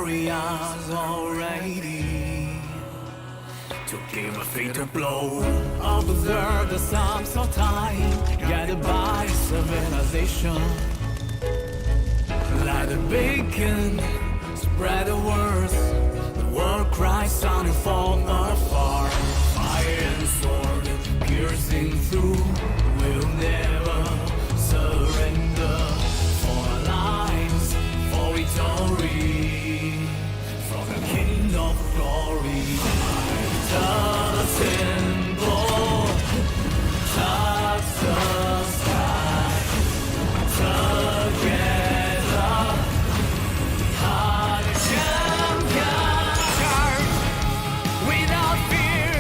warriors already to give a fatal blow. Observe the sums of time, guided by civilization. Light a beacon, spread the words. The war cries sounding from afar. Fire and sword piercing through. We'll never surrender. For our lives, for victory. From the King of Glory. The symbol, touch the sky. Together, heart champion. Charge without fear.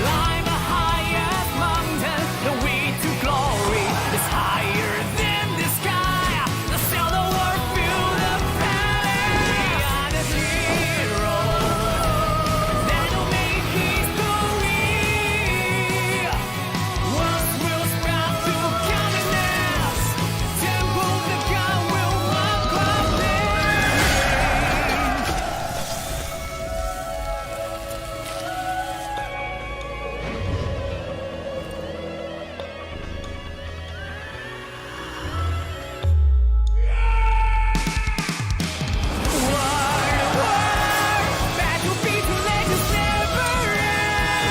Climb the highest mountain. The way to glory is higher than the sky. The sail the world feel the planet. We are the heroes that will make history. Words will sprout to kindness. Temple the God will walk up battle between legends never end.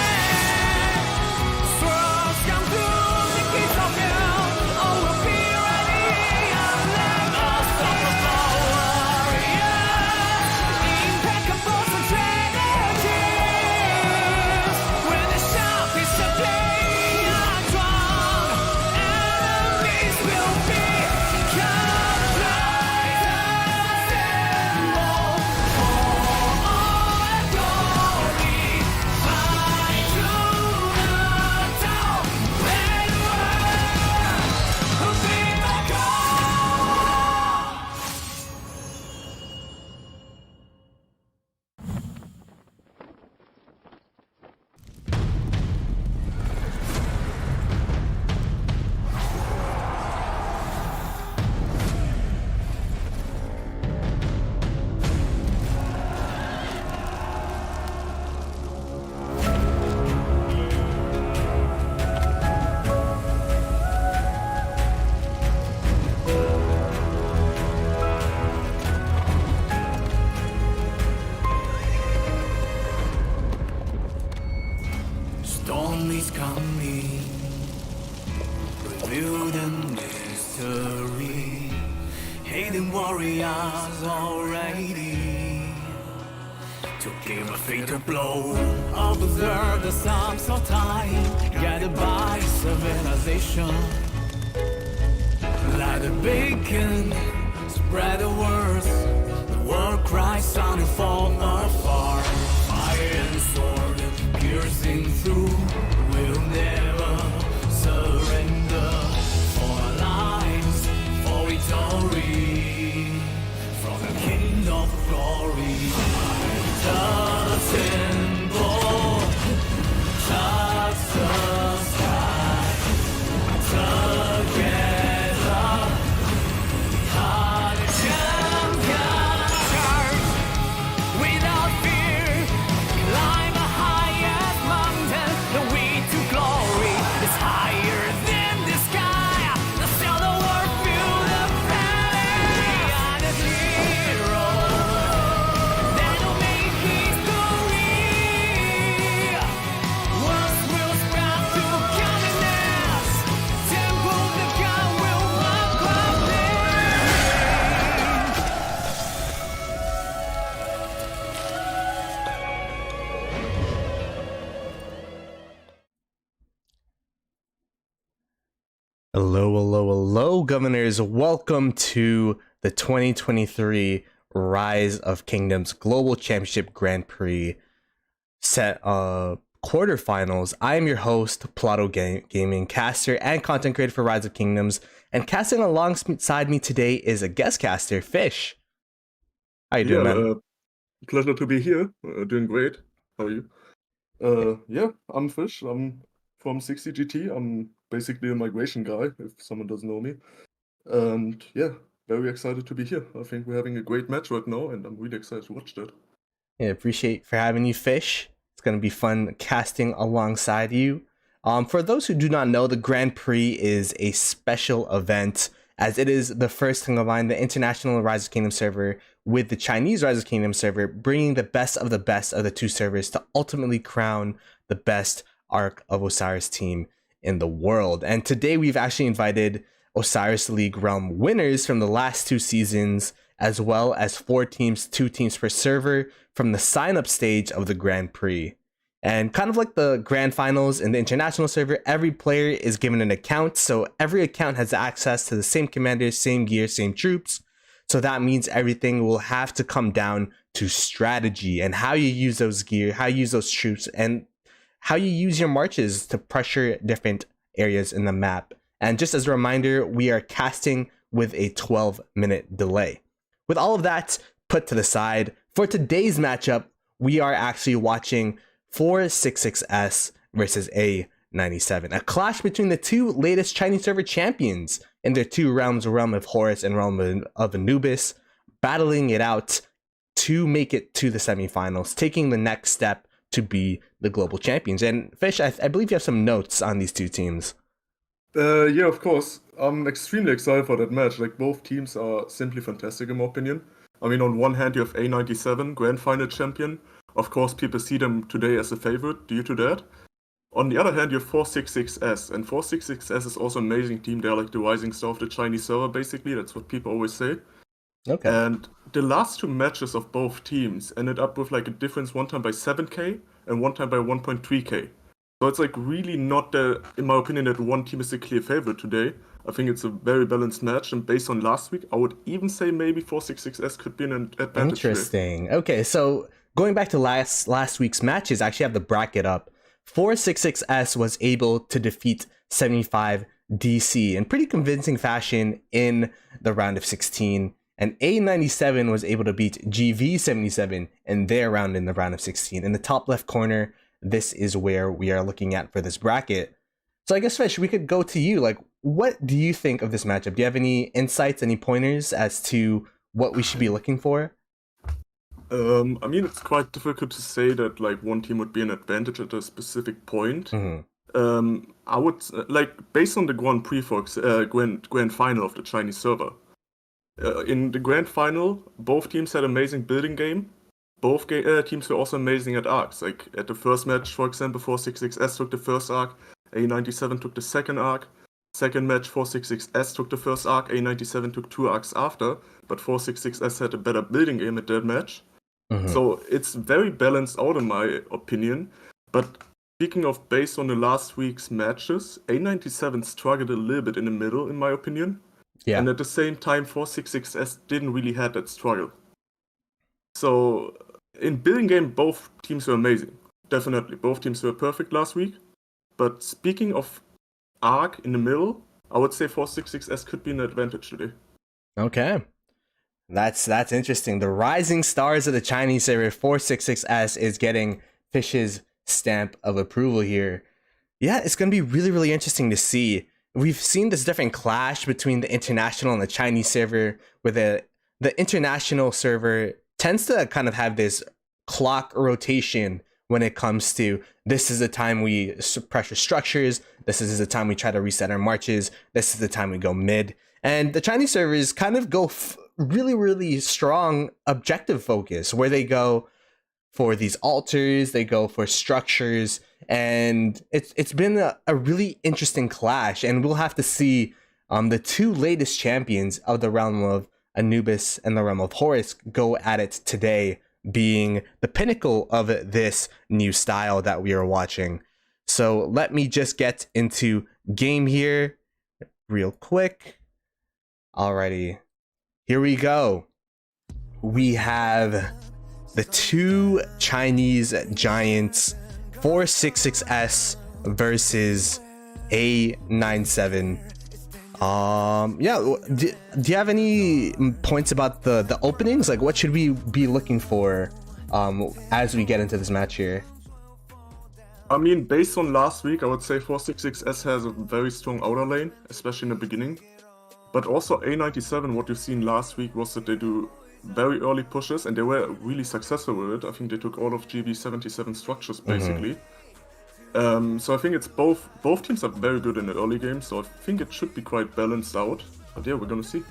Swords come through the gates of hell. All will be ready. Unstoppable warriors, impeccable strategies. When the shout is a blade strong, enemies will be confused. Symbol for all glory. Fight to the top. Let the world be my God. Storm is coming, reveal the mystery. Hidden warriors already to give a fatal blow. Observe the sums of time, guided by civilization. Light a beacon, spread the words. The war cries sounding from afar. Fire and sword piercing through. We'll never surrender. For our lives, for victory. From the King of Glory. The symbol, touch the sky. Together, heart champion. Charge without fear. Climb the highest mountain. The way to glory is higher than the sky. The sail the world feel the planet. We are the heroes that will make history. Words will sprout to kindness. Temple the God will walk up Hello, governors. Welcome to the 2023 Rise of Kingdoms Global Championship Grand Prix set quarterfinals. I am your host, Plato Gaming, caster and content creator for Rise of Kingdoms. And casting alongside me today is a guest caster, Fish. How you doing, man? Pleasure to be here. Doing great. How are you? I'm Fish. I'm from 60GT. I'm basically a migration guy, if someone doesn't know me. And yeah, very excited to be here. I think we're having a great match right now, and I'm really excited to watch that. Yeah, appreciate for having you, Fish. It's gonna be fun casting alongside you. For those who do not know, the Grand Prix is a special event as it is the first to combine the international Rise of Kingdom server with the Chinese Rise of Kingdom server, bringing the best of the two servers to ultimately crown the best Ark of Osiris team in the world. And today we've actually invited Osiris League Realm winners from the last two seasons, as well as 4 teams, 2 teams per server from the sign-up stage of the Grand Prix. And kind of like the grand finals in the international server, every player is given an account, so every account has access to the same commanders, same gear, same troops. So that means everything will have to come down to strategy and how you use those gear, how you use those troops, and how you use your marches to pressure different areas in the map. And just as a reminder, we are casting with a 12-minute delay. With all of that put to the side, for today's matchup, we are actually watching 466S versus A-97, a clash between the two latest Chinese server champions in their two realms, Realm of Horus and Realm of Anubis, battling it out to make it to the semifinals, taking the next step to be the global champions. And Fish, I believe you have some notes on these two teams. Yeah, of course. I'm extremely excited for that match. Like, both teams are simply fantastic in my opinion. I mean, on one hand, you have A-97, Grand Final champion. Of course, people see them today as a favorite due to that. On the other hand, you have 466S, and 466S is also an amazing team. They're like the rising star of the Chinese server, basically. That's what people always say. Okay. And the last two matches of both teams ended up with like a difference one time by 7k and one time by 1.3k. So it's like really not, in my opinion, that one team is a clear favorite today. I think it's a very balanced match, and based on last week, I would even say maybe 466S could be an advantage. Interesting. Today. Okay, so going back to last week's matches, I actually have the bracket up. 466S was able to defeat 75 DC in pretty convincing fashion in the round of 16, and A-97 was able to beat GV-77 in their round in the round of 16. In the top left corner, this is where we are looking at for this bracket. So I guess, Fish, we could go to you. Like, what do you think of this matchup? Do you have any insights, any pointers as to what we should be looking for? I mean, it's quite difficult to say that like one team would be an advantage at a specific point. I would like, based on the Grand Prix grand final of the Chinese server. In the grand final, both teams had amazing building game. Both teams were also amazing at arcs. Like at the first match, for example, 466S took the first arc, A-97 took the second arc. Second match, 466S took the first arc, A-97 took 2 arcs after, but 466S had a better building game at that match. So it's very balanced out in my opinion. But speaking of based on the last week's matches, A-97 struggled a little bit in the middle in my opinion. Yeah. And at the same time, 466S didn't really have that struggle. So in building game, both teams were amazing. Definitely, both teams were perfect last week. But speaking of arc in the middle, I would say 466S could be an advantage today. Okay. That's interesting. The rising stars of the Chinese server, 466S, is getting Fish's stamp of approval here. Yeah, it's going to be really, really interesting to see. We've seen this different clash between the international and the Chinese server, where the international server tends to kind of have this clock rotation when it comes to this is the time we pressure structures, this is the time we try to reset our marches, this is the time we go mid. And the Chinese servers kind of go really, really strong objective focus, where they go for these altars, they go for structures, and it's been a really interesting clash, and we'll have to see the two latest champions of the realm of Anubis and the realm of Horus go at it today, being the pinnacle of this new style that we are watching. So let me just get into game here real quick. Alrighty, here we go. We have the two Chinese giants, 466S versus A-97. Yeah, do you have any points about the openings? Like, what should we be looking for as we get into this match here? I mean, based on last week, I would say 466S has a very strong outer lane, especially in the beginning. But also A-97, what you've seen last week was that they do very early pushes, and they were really successful with it. I think they took all of GV77 structures, basically. So I think it's both teams are very good in the early game, so I think it should be quite balanced out. But yeah, we're gonna see.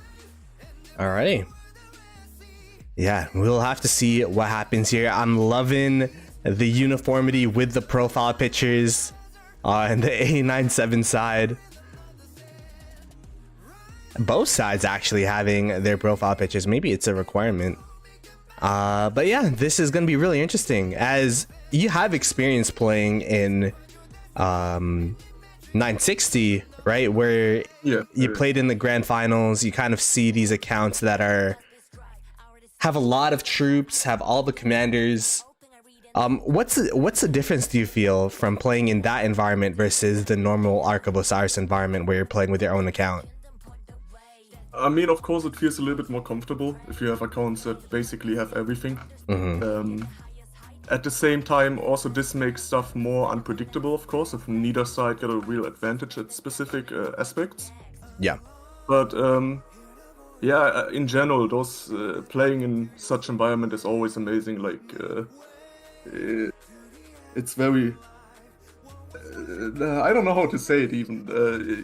Alrighty. Yeah, we'll have to see what happens here. I'm loving the uniformity with the profile pictures on the A-97 side. Both sides actually having their profile pictures. Maybe it's a requirement. But yeah, this is going to be really interesting as you have experience playing in 960, right? Where you played in the grand finals. You kind of see these accounts that have a lot of troops, have all the commanders. What's the difference, do you feel, from playing in that environment versus the normal Ark of Osiris environment where you're playing with your own account? I mean, of course, it feels a little bit more comfortable if you have accounts that basically have everything. At the same time, also this makes stuff more unpredictable, of course, if neither side got a real advantage at specific aspects. Yeah. But yeah, in general, those playing in such environment is always amazing. Like, it's very... I don't know how to say it even.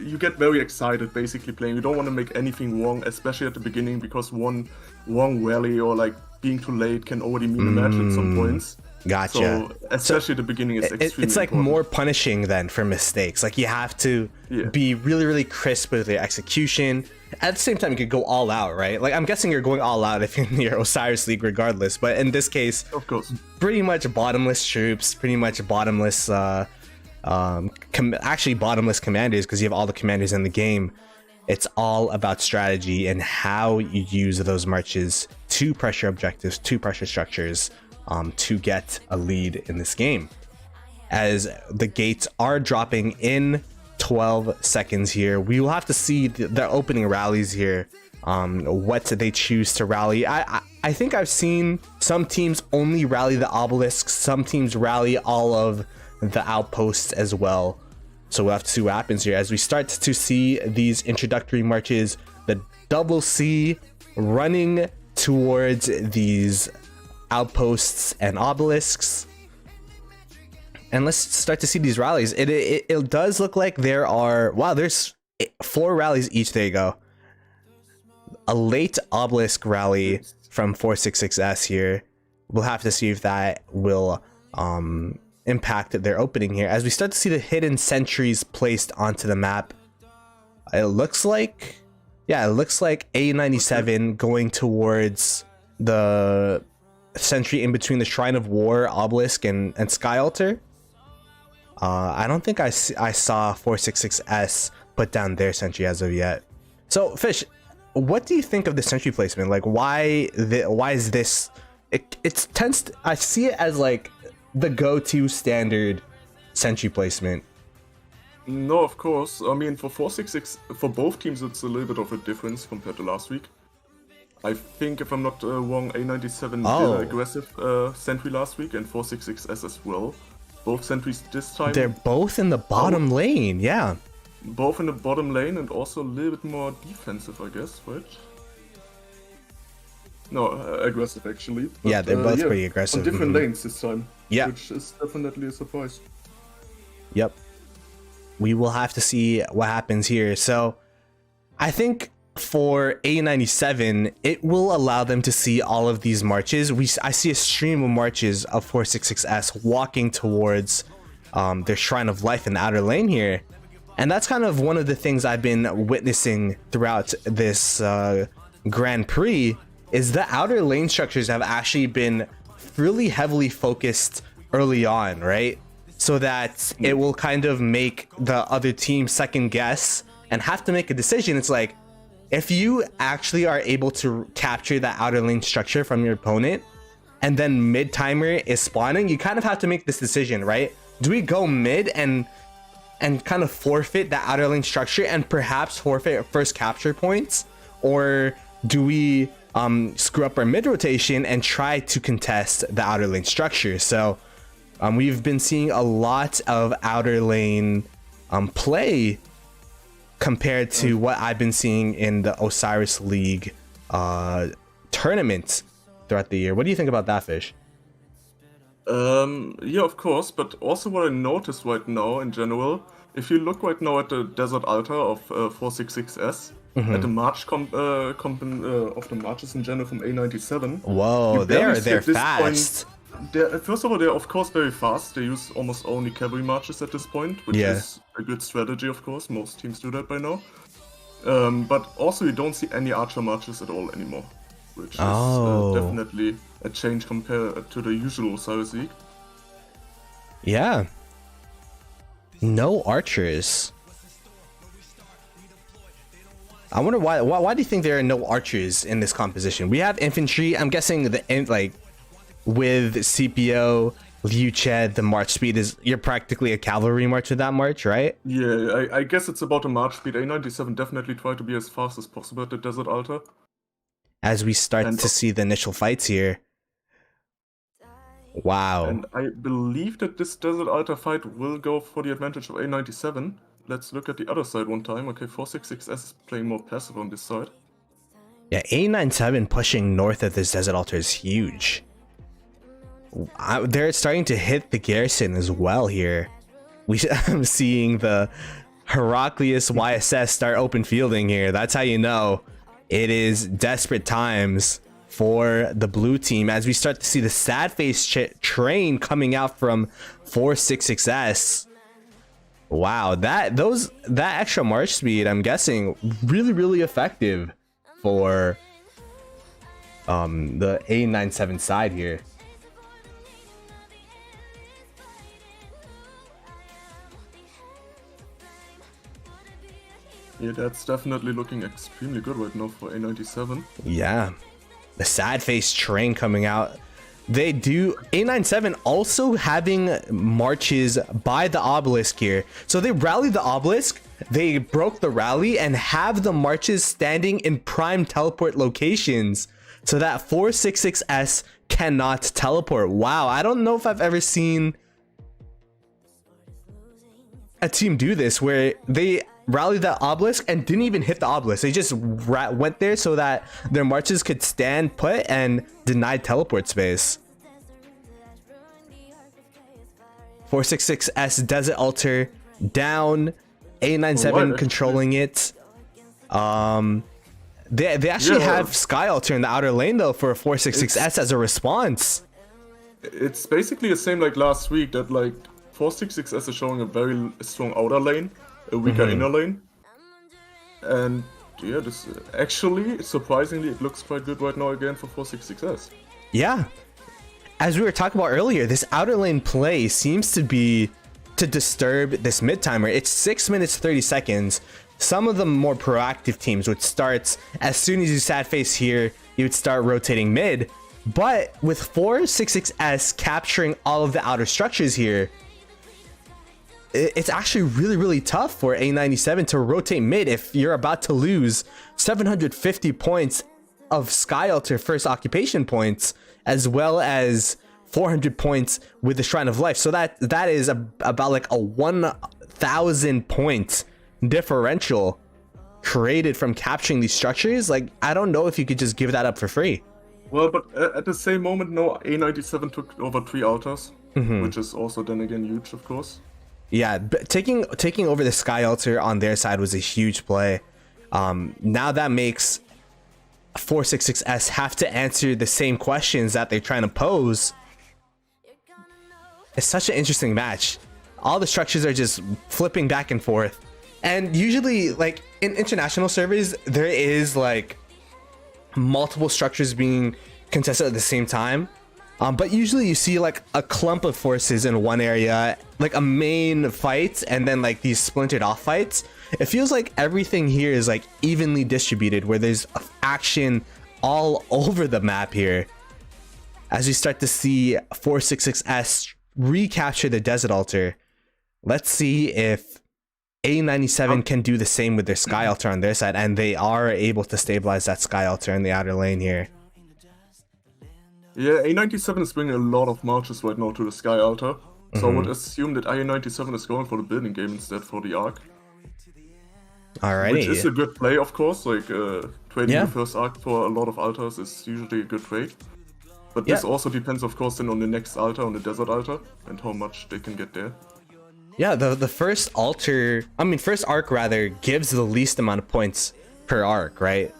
You get very excited basically playing. You don't want to make anything wrong, especially at the beginning, because one wrong rally or like being too late can already mean a match at some points. Gotcha. So especially at the beginning is extremely it's like important. more punishing then for mistakes. Like you have to be really, really crisp with your execution. At the same time, you could go all out, right? Like I'm guessing you're going all out if you're in your Osiris League regardless. But in this case, of course, pretty much bottomless troops, pretty much bottomless actually bottomless commanders, because you have all the commanders in the game. It's all about strategy and how you use those marches to pressure objectives, to pressure structures, to get a lead in this game. As the gates are dropping in 12 seconds here, we will have to see the opening rallies here, what they choose to rally. I think I've seen some teams only rally the obelisks, some teams rally all of the outposts as well. So we'll have to see what happens here as we start to see these introductory marches, the double C running towards these outposts and obelisks. And let's start to see these rallies. It does look like there are, wow, there's 4 rallies each. There you go. A late obelisk rally from 466S here. We'll have to see if that will impact their opening here as we start to see the hidden sentries placed onto the map. It looks like, yeah, it looks like A-97 going towards the sentry in between the Shrine of War obelisk and Sky Altar. I don't think I saw 466S put down their sentry as of yet. So Fish, what do you think of the sentry placement? Like why is this, it tends to, I see it as like the go-to standard sentry placement. No, of course. I mean, for 466, for both teams, it's a little bit of a difference compared to last week. I think, if I'm not wrong, A-97 did an aggressive sentry last week, and 466S as well. Both sentries this time. They're both in the bottom lane, yeah. Both in the bottom lane, and also a little bit more defensive, I guess, right? No, aggressive actually. But, yeah, they're both pretty aggressive. On different lanes this time. Yeah. Which is definitely a surprise. Yep. We will have to see what happens here. So I think for A-97, it will allow them to see all of these marches. I see a stream of marches of 466S walking towards their Shrine of Life in the outer lane here. And that's kind of one of the things I've been witnessing throughout this Grand Prix, is the outer lane structures have actually been really heavily focused early on, right? So that it will kind of make the other team second guess and have to make a decision. It's like, if you actually are able to capture that outer lane structure from your opponent and then mid timer is spawning, you kind of have to make this decision, right? Do we go mid and kind of forfeit that outer lane structure and perhaps forfeit first capture points, or do we screw up our mid rotation and try to contest the outer lane structure? So we've been seeing a lot of outer lane play compared to what I've been seeing in the Osiris League tournaments throughout the year. What do you think about that, Fish? Yeah, of course, but also what I noticed right now in general, if you look right now at the Desert Altar of 466S, at the March of the marches in general from A-97. Whoa, they're fast. First of all, they're of course very fast. They use almost only cavalry marches at this point, which is a good strategy, of course. Most teams do that by now. But also, you don't see any archer marches at all anymore, which is definitely a change compared to the usual Osiris League. Yeah. No archers. I wonder why do you think there are no archers in this composition? We have infantry. I'm guessing with CPO, Liu Ched, the march speed you're practically a cavalry march with that march, right? Yeah, I guess it's about a march speed. A-97 definitely try to be as fast as possible at the Desert Altar. As we start to see the initial fights here. Wow. And I believe that this Desert Altar fight will go for the advantage of A-97. Let's look at the other side one time. Okay, 466S is playing more passive on this side. Yeah, A-97 pushing north of this Desert Altar is huge. They're starting to hit the garrison as well here. I'm seeing the Heraclius YSS start open fielding here. That's how you know it is desperate times for the blue team as we start to see the sad face train coming out from 466S. Wow, that extra march speed, I'm guessing, really effective for the A-97 side here. Yeah, that's definitely looking extremely good right now for A-97. Yeah, the sad face train coming out. They do A-97 also having marches by the obelisk here. So they rallied the obelisk, they broke the rally and have the marches standing in prime teleport locations so that 466S cannot teleport. Wow, I don't know if I've ever seen a team do this where they rallied that obelisk and didn't even hit the obelisk. They just went there so that their marches could stand put and denied teleport space. 466S Desert Altar down, A-97 controlling it. They actually have Sky Altar in the outer lane though for 466S as a response. It's basically the same like last week that like 466S is showing a very strong outer lane, a weaker inner lane, and yeah, this actually surprisingly it looks quite good right now again for 466S. Yeah, as we were talking about earlier, this outer lane play seems to be to disturb this mid timer. It's 6 minutes 30 seconds. Some of the more proactive teams would start as soon as you sad face here, you would start rotating mid, but with 466S capturing all of the outer structures here, it's actually really tough for A-97 to rotate mid if you're about to lose 750 points of Sky Altar first occupation points, as well as 400 points with the Shrine of Life. So that is about like a 1,000 point differential created from capturing these structures. Like, I don't know if you could just give that up for free. Well, but at the same moment, no, A-97 took over 3 altars, which is also then again huge, of course. Yeah, but taking over the Sky Altar on their side was a huge play. Now that makes 466S have to answer the same questions that they're trying to pose. It's such an interesting match. All the structures are just flipping back and forth. And usually, like, in international servers, there is, like, multiple structures being contested at the same time. But usually you see, like, a clump of forces in one area, like a main fight, and then, like, these splintered off fights. It feels like everything here is, like, evenly distributed, where there's action all over the map here. As we start to see 466S recapture the Desert Altar. Let's see if A-97 can do the same with their Sky Altar on their side, and they are able to stabilize that Sky Altar in the outer lane here. Yeah, A-97 is bringing a lot of marches right now to the Sky Altar, so I would assume that A-97 is going for the building game instead for the Arc. Alrighty. Which is a good play, of course. Like, trading Yeah. the first arc for a lot of altars is usually a good trade. But this also depends, of course, then on the next altar, on the desert altar, and how much they can get there. Yeah, the first first arc rather, gives the least amount of points per arc, right?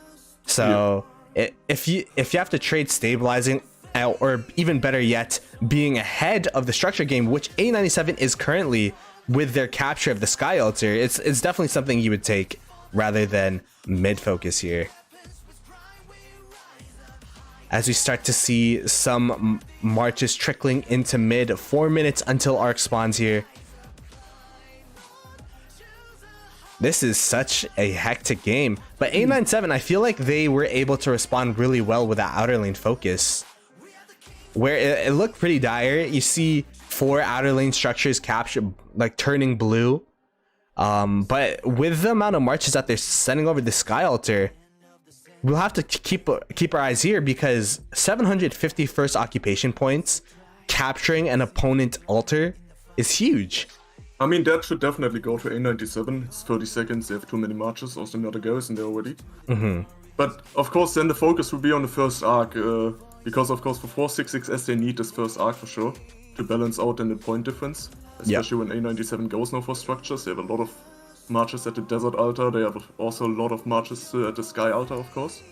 So if you have to trade stabilizing, or even better yet, being ahead of the structure game, which A-97 is currently with their capture of the Sky Altar, it's definitely something you would take rather than mid focus here. As we start to see some marches trickling into mid, 4 minutes until arc spawns here. This is such a hectic game, but A-97, I feel like they were able to respond really well with that outer lane focus, where it looked pretty dire. You see 4 outer lane structures captured, like turning blue, but with the amount of marches that they're sending over the Sky Altar, we'll have to keep our eyes here, because 750 first occupation points capturing an opponent altar is huge. I mean, that should definitely go to A-97. It's 30 seconds, they have too many marches, also another goes in there already. But of course, then the focus will be on the first arc, because of course for 466S they need this first arc for sure, to balance out then the point difference. Especially when A-97 goes now for structures. They have a lot of marches at the desert altar, they have also a lot of marches at the sky altar, of course.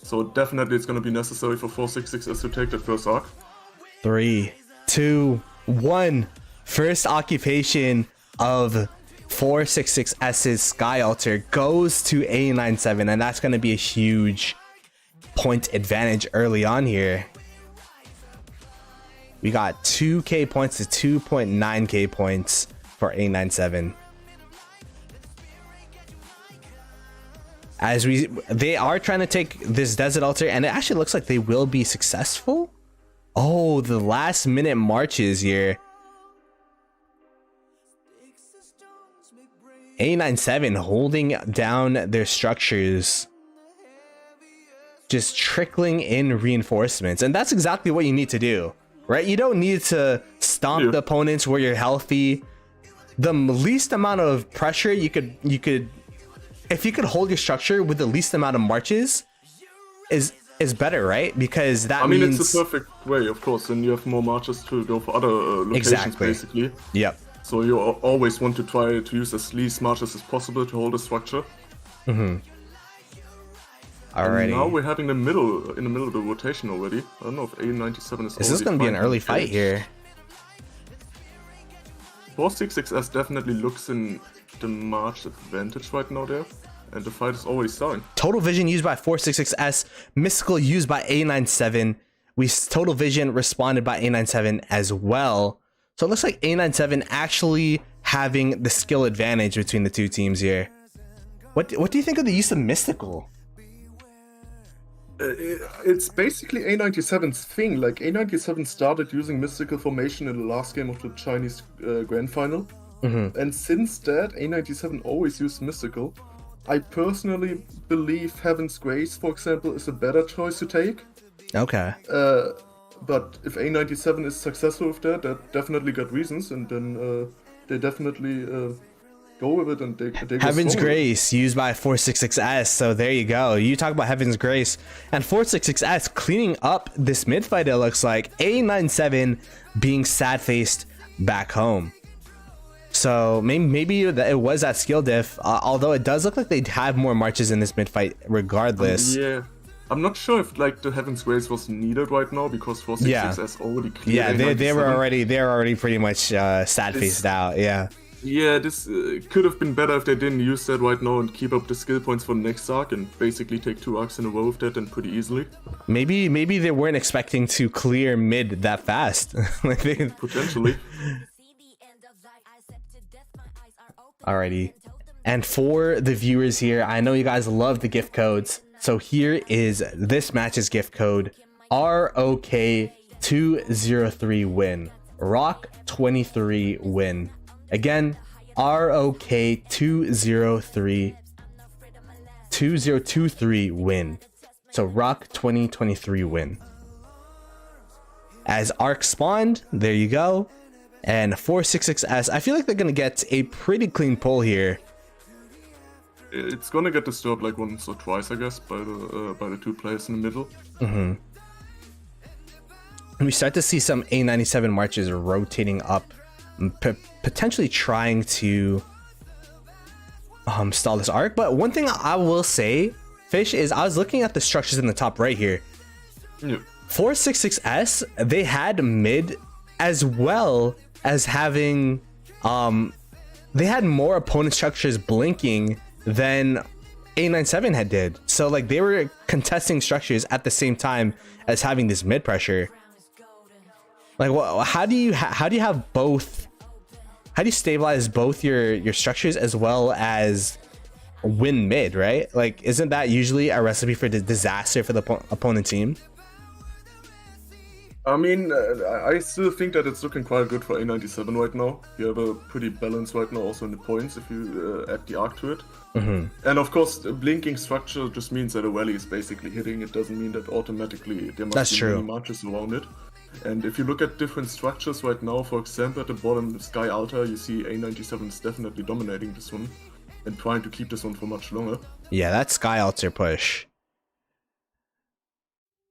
So definitely it's going to be necessary for 466S to take that first arc. 3, 2, 1. First occupation of 466S's Sky Altar goes to A97, and that's going to be a huge point advantage early on here. We got 2k points to 2.9k points for A97. As they are trying to take this desert altar, and it actually looks like they will be successful. Oh, the last minute marches here. A97 holding down their structures, just trickling in reinforcements, and that's exactly what you need to do, right? You don't need to stomp the opponents where you're healthy. The least amount of pressure you could if you could hold your structure with the least amount of marches is better, right? Because that means it's a perfect way, of course, and you have more marches to go for other locations, basically. Yep. So you always want to try to use as least marches as possible to hold a structure. Alrighty. And now we're having in the middle of the rotation already. I don't know if A97 is. Is this going to be an early fight here? 466S definitely looks in the march advantage right now there, and the fight is already starting. Total vision used by 466S, mystical used by A97. Total vision responded by A97 as well. So it looks like A97 actually having the skill advantage between the two teams here. What do you think of the use of mystical? It's basically A97's thing. Like, A97 started using mystical formation in the last game of the Chinese Grand Final. And since that, A97 always used mystical. I personally believe Heaven's Grace, for example, is a better choice to take. Okay. But if A97 is successful with that definitely got reasons, and then they definitely go with it, and they Heaven's Grace used by 466S, so there you go. You talk about Heaven's Grace, and 466S cleaning up this mid fight, it looks like. A97 being sad-faced back home. So maybe it was that skill diff, although it does look like they'd have more marches in this mid fight regardless. Yeah. I'm not sure if like the Heaven's Grace was needed right now, because 466S already cleared. Yeah, they're already pretty much sad faced out. Yeah. Yeah, this could have been better if they didn't use that right now and keep up the skill points for the next arc and basically take 2 arcs in a row with that, and pretty easily. Maybe they weren't expecting to clear mid that fast. Potentially. Alrighty. And for the viewers here, I know you guys love the gift codes. So here is this match's gift code: RoK 203 win. RoK 23 win. Again, RoK 2023 win. So RoK 2023 win. As arc spawned, there you go. And 466S, I feel like they're gonna get a pretty clean pull here. it's gonna get disturbed like once or twice, I guess, by the two players in the middle. And we start to see some A-97 marches rotating up, potentially trying to stall this arc. But one thing I will say, Fish, is I was looking at the structures in the top right here. Yeah. 466S, they had mid as well as having they had more opponent structures blinking than A97 had did. So like they were contesting structures at the same time as having this mid pressure. Like, how do you have both? How do you stabilize both your structures as well as win mid, right? Like, isn't that usually a recipe for disaster for the opponent team? I mean, I still think that it's looking quite good for A97 right now. You have a pretty balance right now also in the points if you add the arc to it. And of course, the blinking structure just means that a rally is basically hitting. It doesn't mean that automatically there must be many marches around it. And if you look at different structures right now, for example, at the bottom Sky Altar, you see A97 is definitely dominating this one and trying to keep this one for much longer. Yeah, that Sky Altar push.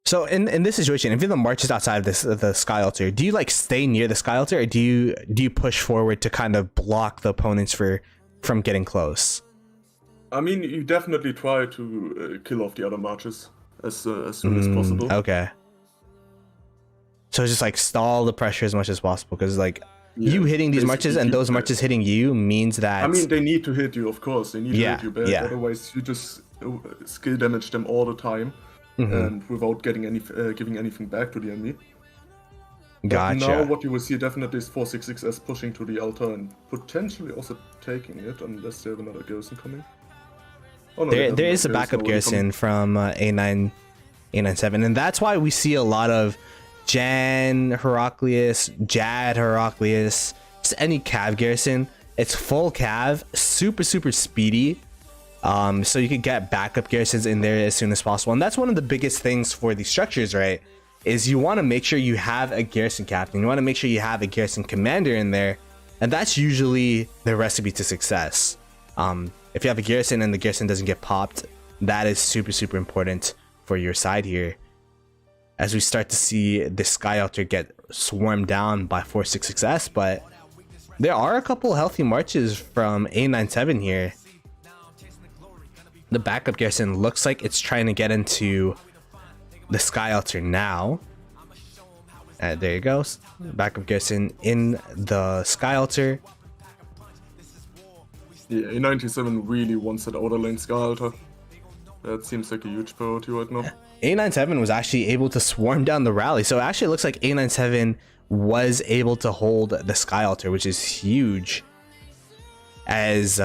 So in this situation, if you're the marches outside of the Sky Altar, do you like stay near the Sky Altar, or do you push forward to kind of block the opponents from getting close? I mean, you definitely try to kill off the other marches as soon as possible. Okay. So it's just like stall the pressure as much as possible, because like you hitting these marches and those marches hitting you means that... I mean, they need to hit you, of course. They need to hit you bad. Otherwise, you just skill damage them all the time. And without giving anything back to the enemy. Gotcha. But now what you will see definitely is 466S pushing to the altar and potentially also taking it, unless they have another garrison coming. Oh, no, there is a backup garrison from A97, and that's why we see a lot of Jan Heraclius, Jad Heraclius, just any cav garrison. It's full cav, super speedy. So you could get backup garrisons in there as soon as possible. And that's one of the biggest things for these structures, right? Is you want to make sure you have a garrison captain. You want to make sure you have a garrison commander in there. And that's usually the recipe to success. If you have a garrison and the garrison doesn't get popped, that is super important for your side here. As we start to see the Sky Altar get swarmed down by 466S, but there are a couple healthy marches from A97 here. The backup garrison looks like it's trying to get into the Sky Altar now. There you go. Backup garrison in the Sky Altar. Yeah, A97 really wants that outer lane Sky Altar. That seems like a huge priority right now. A97 was actually able to swarm down the rally. So it actually looks like A97 was able to hold the Sky Altar, which is huge. As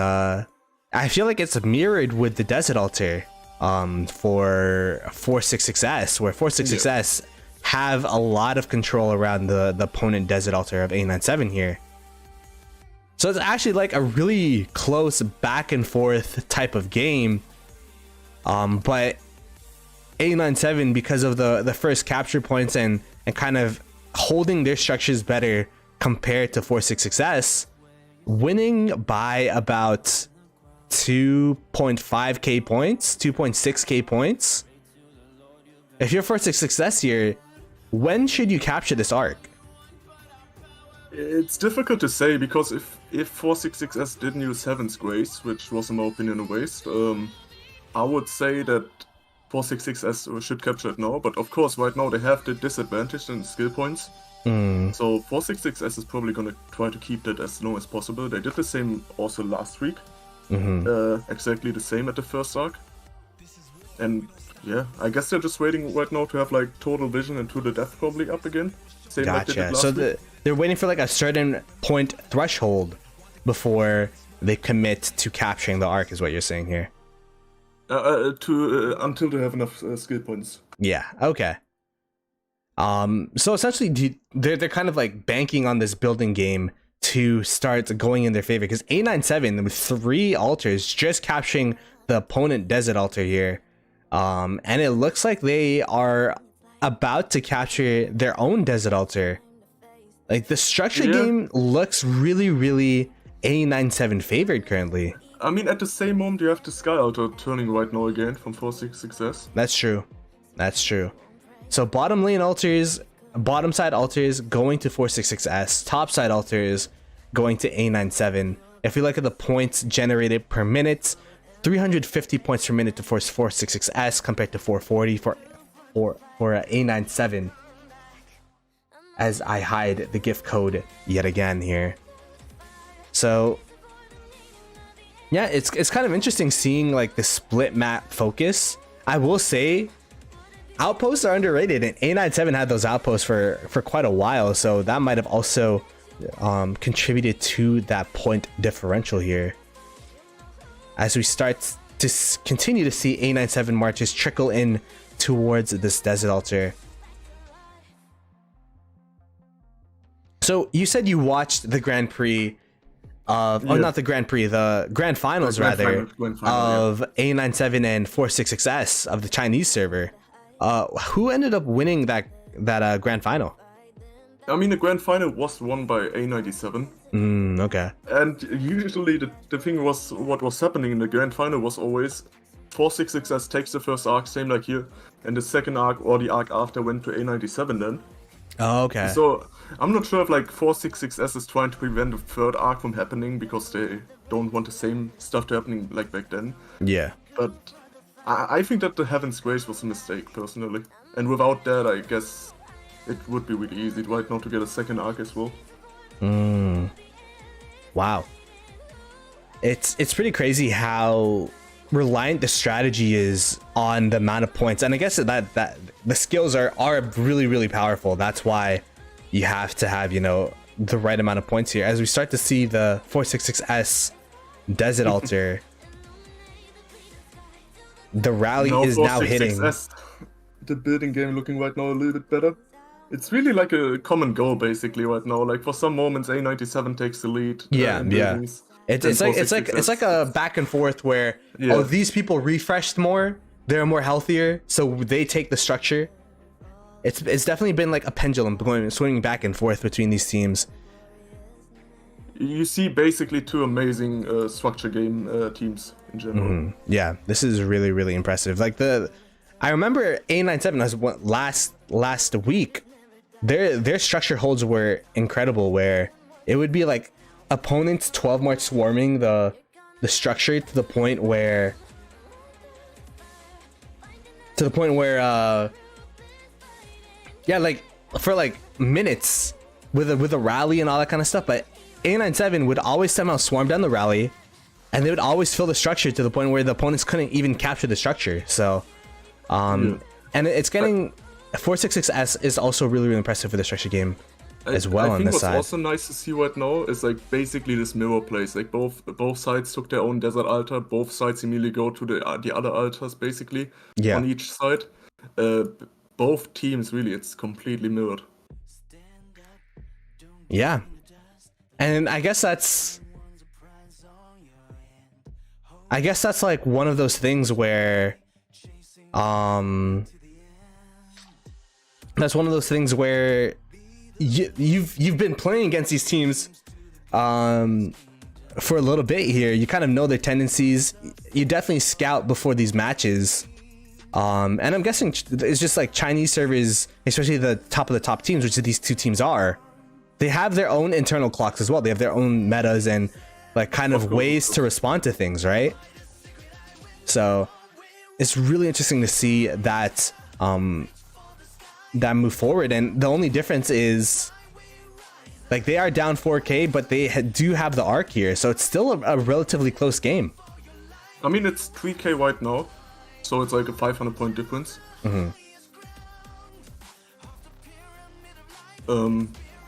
I feel like it's mirrored with the Desert Altar for 466S, where 466S have a lot of control around the opponent Desert Altar of A97 here. So it's actually like a really close back and forth type of game. But A97, because of the first capture points and kind of holding their structures better compared to 466S, winning by about 2.5k points, 2.6k points. If you're 466S here, when should you capture this arc? It's difficult to say, because if 466S didn't use Heaven's Grace, which was in my opinion a waste, I would say that 466S should capture it now. But of course, right now they have the disadvantage in skill points. So 466S is probably going to try to keep that as long as possible. They did the same also last week. Exactly the same at the first arc. And yeah, I guess they're just waiting right now to have like total vision and to the death probably up again. Same like they did last week. They're waiting for like a certain point threshold before they commit to capturing the arc, is what you're saying here. Until they have enough skill points. Yeah, okay. So essentially they're kind of like banking on this building game to start going in their favor, because A97 with 3 altars just capturing the opponent Desert Altar here, and it looks like they are about to capture their own Desert Altar. Like the structure game looks really A97 favored currently. I mean, at the same moment, you have the Sky Alter turning right now again from 466S. That's true. That's true. So bottom lane alters, bottom side alters going to 466S, top side alters going to A-97. If we look at the points generated per minute, 350 points per minute to force 466S compared to 440 for A-97. As I hide the gift code yet again here. So yeah, it's kind of interesting seeing like the split map focus. I will say outposts are underrated, and A-97 had those outposts for quite a while, so that might have also contributed to that point differential here. As we start to continue to see A-97 marches trickle in towards this Desert Altar. So you said you watched the Grand Prix of, oh, not the Grand Prix, the Grand Finals rather, of A-97 and 466S of the Chinese server. Who ended up winning that Grand Final? I mean, the Grand Final was won by A-97. Okay. And usually the thing was, what was happening in the Grand Final was always 466S takes the first arc, same like here, and the second arc or the arc after went to A-97 then. Oh, okay. So I'm not sure if like 466S is trying to prevent the third arc from happening because they don't want the same stuff to happening like back then. Yeah. But I think that the Heaven's Grace was a mistake personally. And without that, I guess it would be really easy right now to get a second arc as well. Wow. It's pretty crazy how reliant the strategy is on the amount of points, and I guess that the skills are really powerful. That's why you have to have, you know, the right amount of points here. As we start to see the 466S Desert Altar, the rally is now hitting. The building game looking right now a little bit better. It's really like a common goal basically right now. Like for some moments, A-97 takes the lead. Yeah. It's like a back and forth where oh, these people refreshed more, they're more healthier, so they take the structure. It's definitely been like a pendulum swinging back and forth between these teams. You see basically two amazing structure game teams in general. Yeah, this is really impressive. Like I remember A-97 as last week. Their structure holds were incredible, where it would be like opponents 12 march swarming the structure to the point where yeah, like for like minutes with a rally and all that kind of stuff, but A-97 would always somehow swarm down the rally, and they would always fill the structure to the point where the opponents couldn't even capture the structure. So and it's getting 466S is also really impressive for the structure game as well. On this side, what's also nice to see right now is like basically this mirror plays. Like both sides took their own desert altar. Both sides immediately go to the other altars basically on each side. Both teams really, it's completely mirrored. Yeah, and I guess that's like one of those things where that's one of those things where you've been playing against these teams for a little bit here. You kind of know their tendencies. You definitely scout before these matches, and I'm guessing it's just like Chinese servers, especially the top of the top teams, which these two teams are. They have their own internal clocks as well. They have their own metas and like kind of ways to respond to things, right? So it's really interesting to see that that move forward. And the only difference is like they are down 4K, but they do have the arc here, so it's still a relatively close game. I mean, it's 3K right now, so it's like a 500 point difference.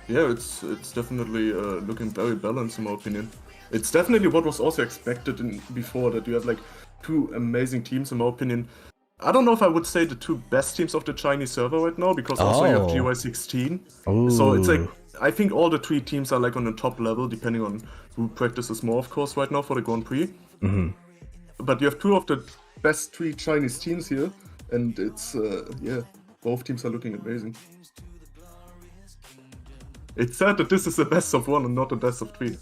Yeah, it's definitely looking very balanced in my opinion. It's definitely what was also expected before, that you have like two amazing teams in my opinion. I don't know if I would say the two best teams of the Chinese server right now, because also you have GY16. So it's like, I think all the three teams are like on the top level, depending on who practices more, of course, right now for the Grand Prix. But you have two of the best three Chinese teams here, and it's, yeah, both teams are looking amazing. It's sad that this is the best of one and not the best of three.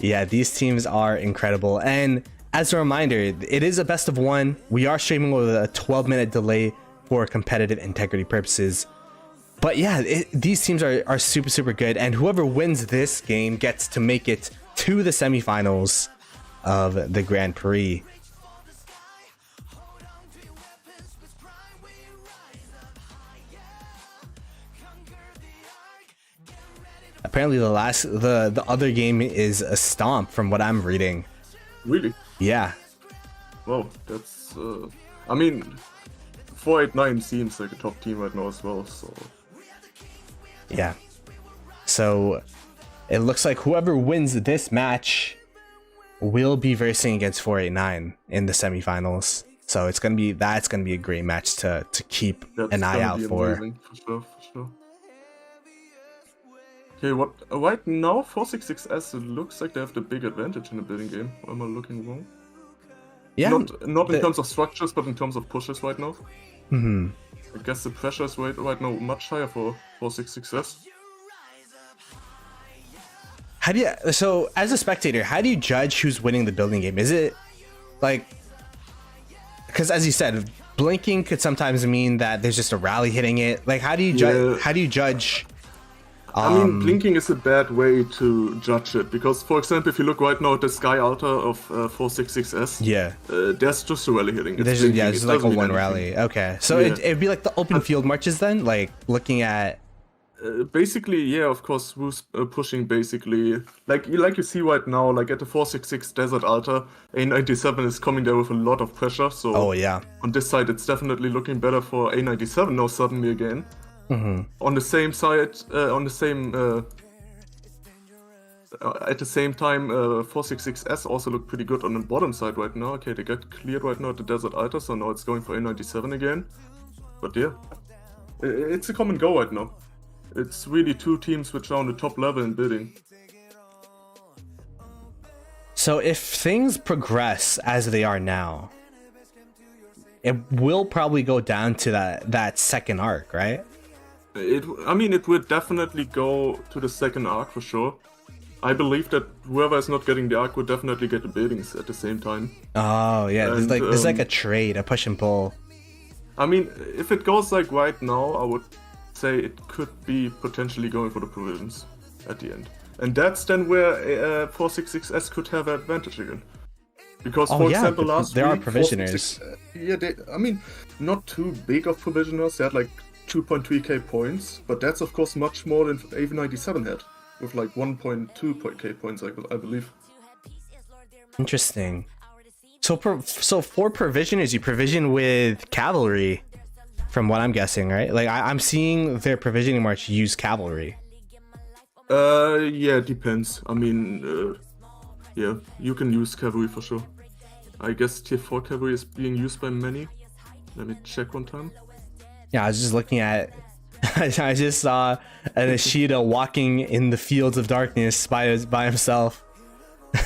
Yeah, these teams are incredible. And as a reminder, it is a best of one. We are streaming with a 12-minute delay for competitive integrity purposes. But yeah, these teams are super, super good. And whoever wins this game gets to make it to the semifinals of the Grand Prix. Apparently the other game is a stomp from what I'm reading. Really? Yeah. Well, that's I mean, 489 seems like a top team right now as well, so Yeah. So it looks like whoever wins this match will be versing against 489 in the semifinals. So that's gonna be a great match to keep an eye out for. Amazing, for sure, for sure. Okay, what right now 466S, it looks like they have the big advantage in the building game. Or am I looking wrong? Yeah. Not in terms of structures, but in terms of pushes right now. Mm-hmm. I guess the pressure is right now much higher for 466S. So as a spectator, how do you judge who's winning the building game? Is it like, because as you said, blinking could sometimes mean that there's just a rally hitting it. Like, how do you judge? I mean, blinking is a bad way to judge it, because, for example, if you look right now at the Sky Altar of 466S, yeah, there's just a rally hitting. There's just like a one rally. Okay, so yeah. it'd be like the open field marches then, like looking at. Basically, yeah, of course, who's pushing basically, like you see right now, like at the 466 Desert Altar, A-97 is coming there with a lot of pressure, so oh yeah, on this side it's definitely looking better for A-97 now suddenly again. Mm-hmm. On the same side, at the same time, 466S also look pretty good on the bottom side right now. Okay, they get cleared right now at the Desert Altar, so now it's going for A-97 again. But yeah, it's a come and go right now. It's really two teams which are on the top level in bidding. So if things progress as they are now, it will probably go down to that second arc, right? I mean, it would definitely go to the second arc for sure. I believe that whoever is not getting the arc would definitely get the buildings at the same time. Oh yeah, And, there's like a trade, a push and pull. I mean, if it goes like right now, I would say it could be potentially going for the provisions at the end. And that's then where 466S could have an advantage again. Because, for example, last there week, are provisioners. Yeah, I mean, not too big of provisioners. They had like 2.3k points, but that's of course much more than A-97 had, with like 1.2k points, I believe. Interesting. So for provisioners, you provision with cavalry, from what I'm guessing, right? Like I'm seeing their provisioning march use cavalry. Yeah, it depends. I mean, yeah, you can use cavalry for sure. I guess tier 4 cavalry is being used by many. Let me check one time. Yeah, I was just looking at. I just saw an Ishida walking in the fields of darkness by himself,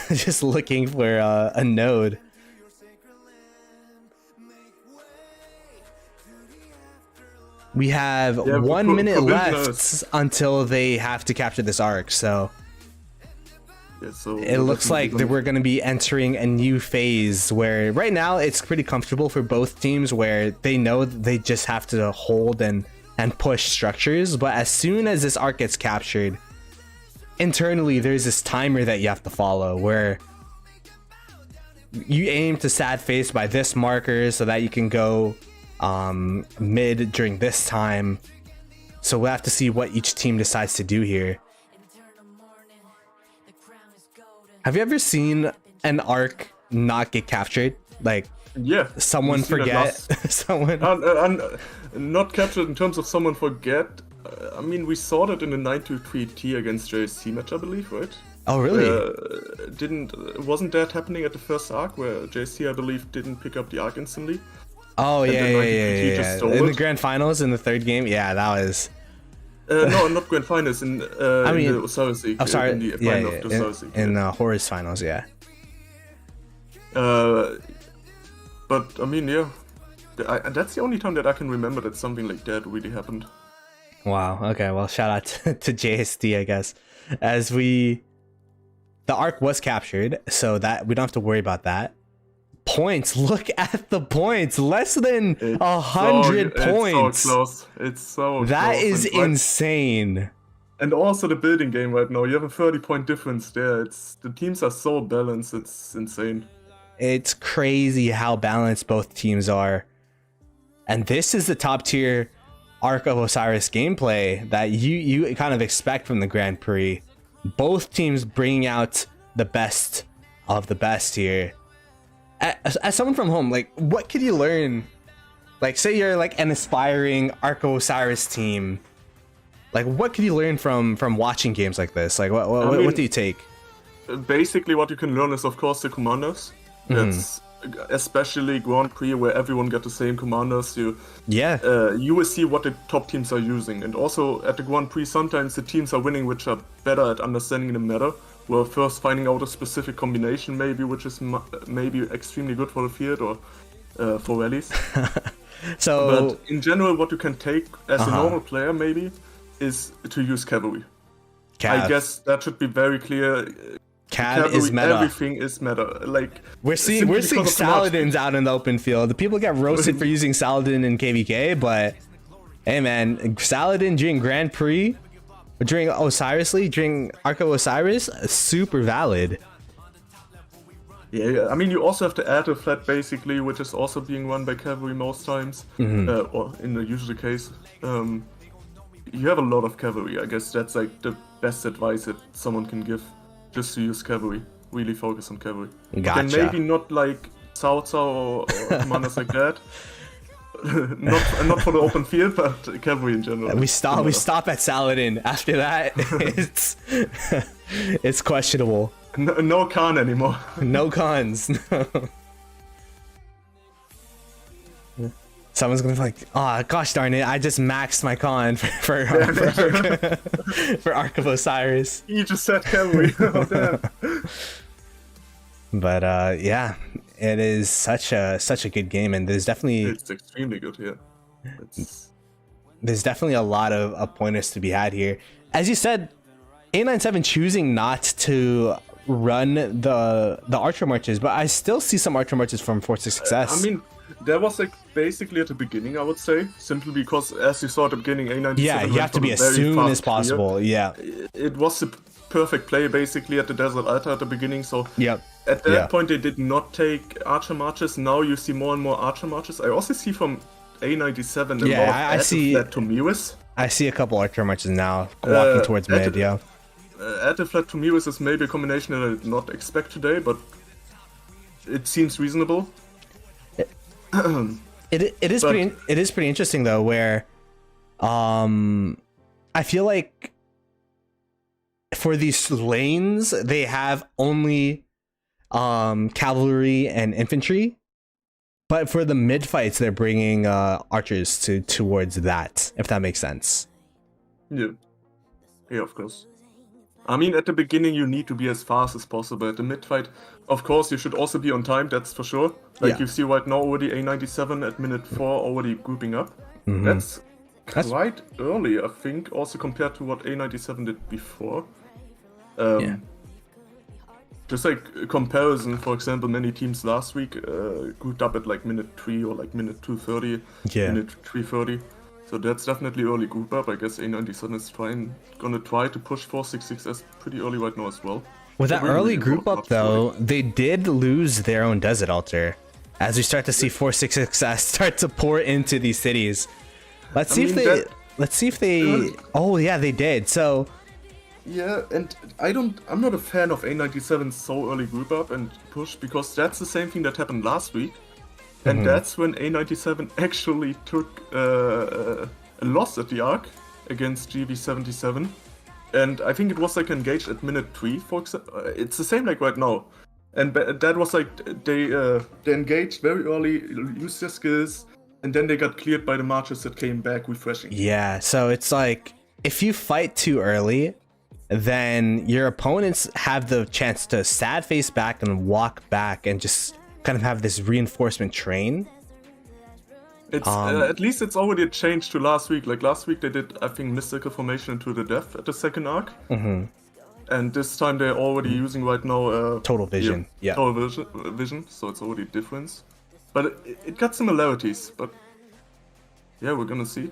just looking for a node. We have 1 minute left until they have to capture this arc, so yeah, so it looks like that we're going to be entering a new phase where right now it's pretty comfortable for both teams, where they know they just have to hold and push structures. But as soon as this arc gets captured, internally there's this timer that you have to follow, where you aim to sad face by this marker so that you can go mid during this time. So we'll have to see what each team decides to do here. Have you ever seen an arc not get captured? Like, yeah, someone forget, someone not captured in terms of someone forget. I mean, we saw that in the 923T against JSC match, I believe, right? Oh really? Wasn't that happening at the first arc where JSC, I believe, didn't pick up the arc instantly? Oh yeah. In the grand finals, in the third game, yeah, that was. No, not grand finals. In I mean, in the Osiris League. I'm sorry. In the final of the Osiris League, in Horus finals, yeah. But I mean, yeah, that's the only time that I can remember that something like that really happened. Wow. Okay. Well, shout out to JSD, I guess, as we the arc was captured, so that we don't have to worry about that. Points, look at the points, less than 100 points. It's so close. It's so that close. is insane. And also the building game right now, you have a 30-point difference there. The teams are so balanced, it's insane. It's crazy how balanced both teams are. And this is the top tier Ark of Osiris gameplay that you kind of expect from the Grand Prix. Both teams bringing out the best of the best here. As someone from home, like, what could you learn? Like, say you're like an aspiring Ark of Osiris team. Like, what could you learn from watching games like this? Like, what do you take? Basically, what you can learn is, of course, the commanders. That's especially Grand Prix, where everyone got the same commanders. You will see what the top teams are using, and also at the Grand Prix, sometimes the teams are winning which are better at understanding the meta. We're first finding out a specific combination, maybe which is maybe extremely good for the field or for rallies. But in general, what you can take as a normal player, maybe, is to use cavalry. I guess that should be very clear. Cav is meta. Everything is meta. Like, we're seeing Saladins out in the open field. The people get roasted for using Saladin in KVK, but hey man, Saladin during Grand Prix, during Osiris League, during Ark of Osiris, super valid. Yeah, I mean, you also have to add a flat basically, which is also being run by cavalry most times, or in the usual case. You have a lot of cavalry. I guess that's like the best advice that someone can give. Just to use cavalry. Really focus on cavalry. Gotcha. And maybe not like Sauza or commanders like that. not for the open field, but cavalry in general. We stop at Saladin. After that, it's questionable. No Khan anymore. No Khans. Someone's gonna be like, oh gosh darn it, I just maxed my Khan for Ark of Osiris. You just said cavalry. Oh, damn. But yeah, it is such a good game, and there's definitely it's extremely good here. There's definitely a lot of pointers to be had here. As you said, A-97 choosing not to run the Archer Marches, but I still see some Archer Marches from Force Success. I mean, that was like basically at the beginning, I would say, simply because as you saw at the beginning, A-97 yeah, you have to be as soon as possible. Clear. Yeah, it was the perfect play basically at the Desert Altar at the beginning. So yep. At that point, they did not take Archer Marches. Now you see more and more Archer Marches. I also see from A-97 a lot of I see flat to Miris. I see a couple Archer Marches now walking towards mid. Yeah. Add a flat to Miris is maybe a combination that I did not expect today, but it seems reasonable. It is pretty interesting though, where I feel like for these lanes they have only cavalry and infantry, but for the mid fights they're bringing archers towards that, if that makes sense. Yeah, of course. I mean, at the beginning you need to be as fast as possible. At the mid fight, of course, you should also be on time, that's for sure. Like you see right now already A-97 at minute 4 already grouping up. That's quite early, I think, also compared to what A-97 did before. Just like a comparison, for example, many teams last week grouped up at like minute 3 or like minute 2:30, minute 3:30. So that's definitely early group up. I guess A-97 is gonna try to push 466S pretty early right now as well. With that early group up though, they did lose their own Desert Altar. As we start to see 466S start to pour into these cities. Let's see if they oh yeah, they did. So yeah, and I'm not a fan of A-97's so early group up and push, because that's the same thing that happened last week. And that's when A-97 actually took a loss at the Arc against GV77. And I think it was like engaged at minute 3, for example. It's the same like right now. And that was like, they engaged very early, used their skills, and then they got cleared by the marches that came back refreshing. Yeah, so it's like, if you fight too early, then your opponents have the chance to sad face back and walk back and just kind of have this reinforcement train. It's at least it's already a change to last week. Like last week they did, I think, mystical formation into the death at the second arc. And this time they're already using right now Total vision. Yeah. total vision, so it's already a difference. But it got similarities, but yeah, we're gonna see.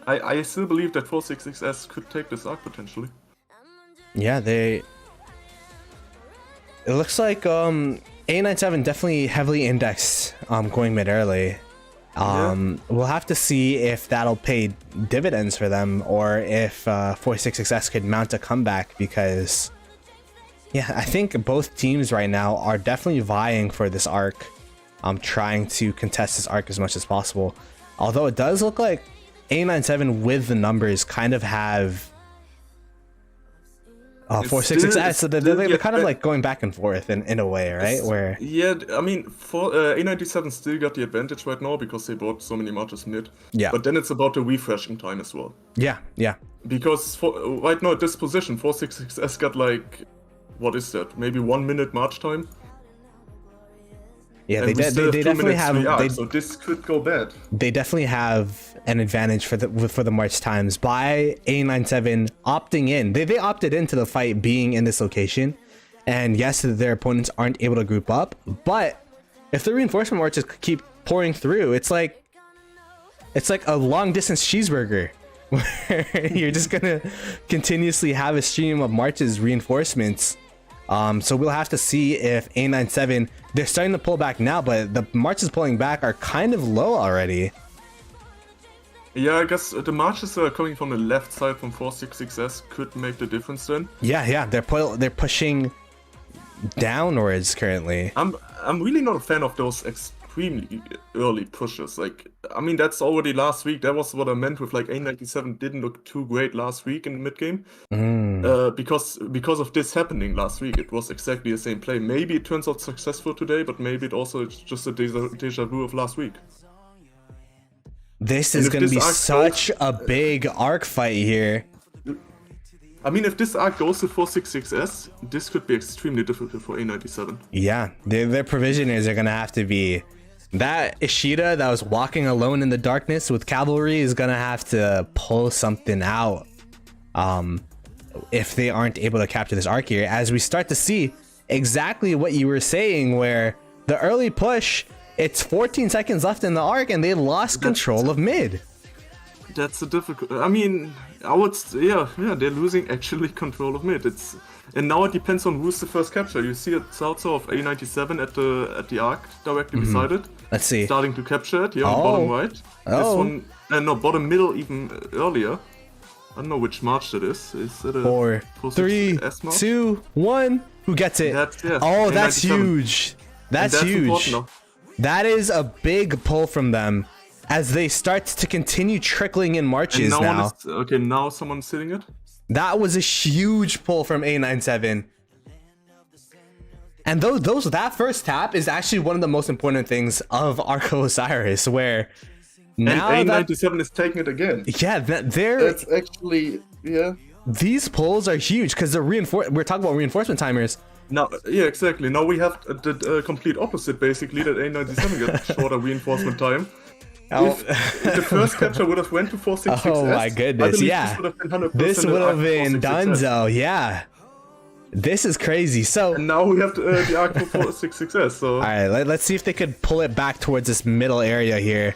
I still believe that 466S could take this arc potentially. Yeah, it looks like A-97 definitely heavily indexed going mid early. We'll have to see if that'll pay dividends for them, or if 466S could mount a comeback, because yeah, I think both teams right now are definitely vying for this arc, trying to contest this arc as much as possible. Although it does look like A-97 with the numbers kind of have 466S, so they're kind of like going back and forth in a way, right? Where yeah, I mean, for A-97 still got the advantage right now because they bought so many marches mid. Yeah. But then it's about the refreshing time as well. yeah, Because right now at this position, 466S got like, what is that? Maybe 1 minute march time. yeah. And They we still have 2 definitely minutes have. to the arc, so this could go bad. They definitely have an advantage for the march times by A-97 opting in. They opted into the fight being in this location, and yes, their opponents aren't able to group up, but if the reinforcement marches keep pouring through, it's like a long distance cheeseburger where you're just gonna continuously have a stream of marches, reinforcements. So we'll have to see if A-97, they're starting to pull back now, but the marches pulling back are kind of low already. Yeah, I guess the marches that are coming from the left side from 466S could make the difference then. Yeah, they're pushing downwards currently. I'm really not a fan of those extremely early pushes. Like, I mean, that's already last week. That was what I meant with like A-97 didn't look too great last week in the mid game. Because of this happening last week, it was exactly the same play. Maybe it turns out successful today, but maybe it also is just a deja vu of last week. This is going to be such a big arc fight here. I mean, if this arc goes to 466S, this could be extremely difficult for A-97. Yeah, their provisioners are going to have to be... That Ishida that was walking alone in the darkness with cavalry is going to have to pull something out if they aren't able to capture this arc here, as we start to see exactly what you were saying, where the early push, it's 14 seconds left in the arc and they lost control of mid. That's a difficult... I mean, yeah, they're losing actually control of mid. And now it depends on who's the first capture. You see it's also of A-97 at the arc directly beside it. Let's see. Starting to capture it here on bottom right. This one, no, bottom middle even earlier. I don't know which march that is. Is it a 4, 3, 2, 1? Who gets it? Oh, that's huge. That's huge. That is a big pull from them as they start to continue trickling in marches now. Okay, now someone's sitting it. That was a huge pull from A-97. And that first tap is actually one of the most important things of Arco Osiris, where now and A-97 is taking it again. Yeah, that's actually, yeah. These pulls are huge because we're talking about reinforcement timers. Now, yeah, exactly. Now we have the complete opposite, basically, that A-97 gets shorter reinforcement time. If the first capture would have went to 466S, oh my goodness, yeah. This would have been Dunzo, yeah. This is crazy. So and now we have the arc for 466S. So all right, let's see if they could pull it back towards this middle area here.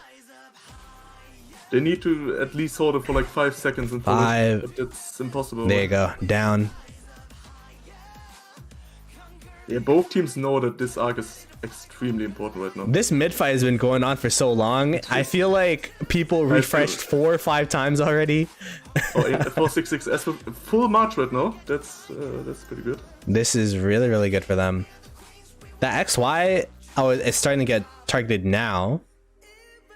They need to at least hold it for like 5 seconds until 5. It's impossible. There you go, down. Yeah, both teams know that this arc is extremely important right now. This mid fight has been going on for so long. I feel like people refreshed 4 or 5 times already. Oh, 466S full march right now. That's pretty good. This is really, really good for them. That XY, it's starting to get targeted now,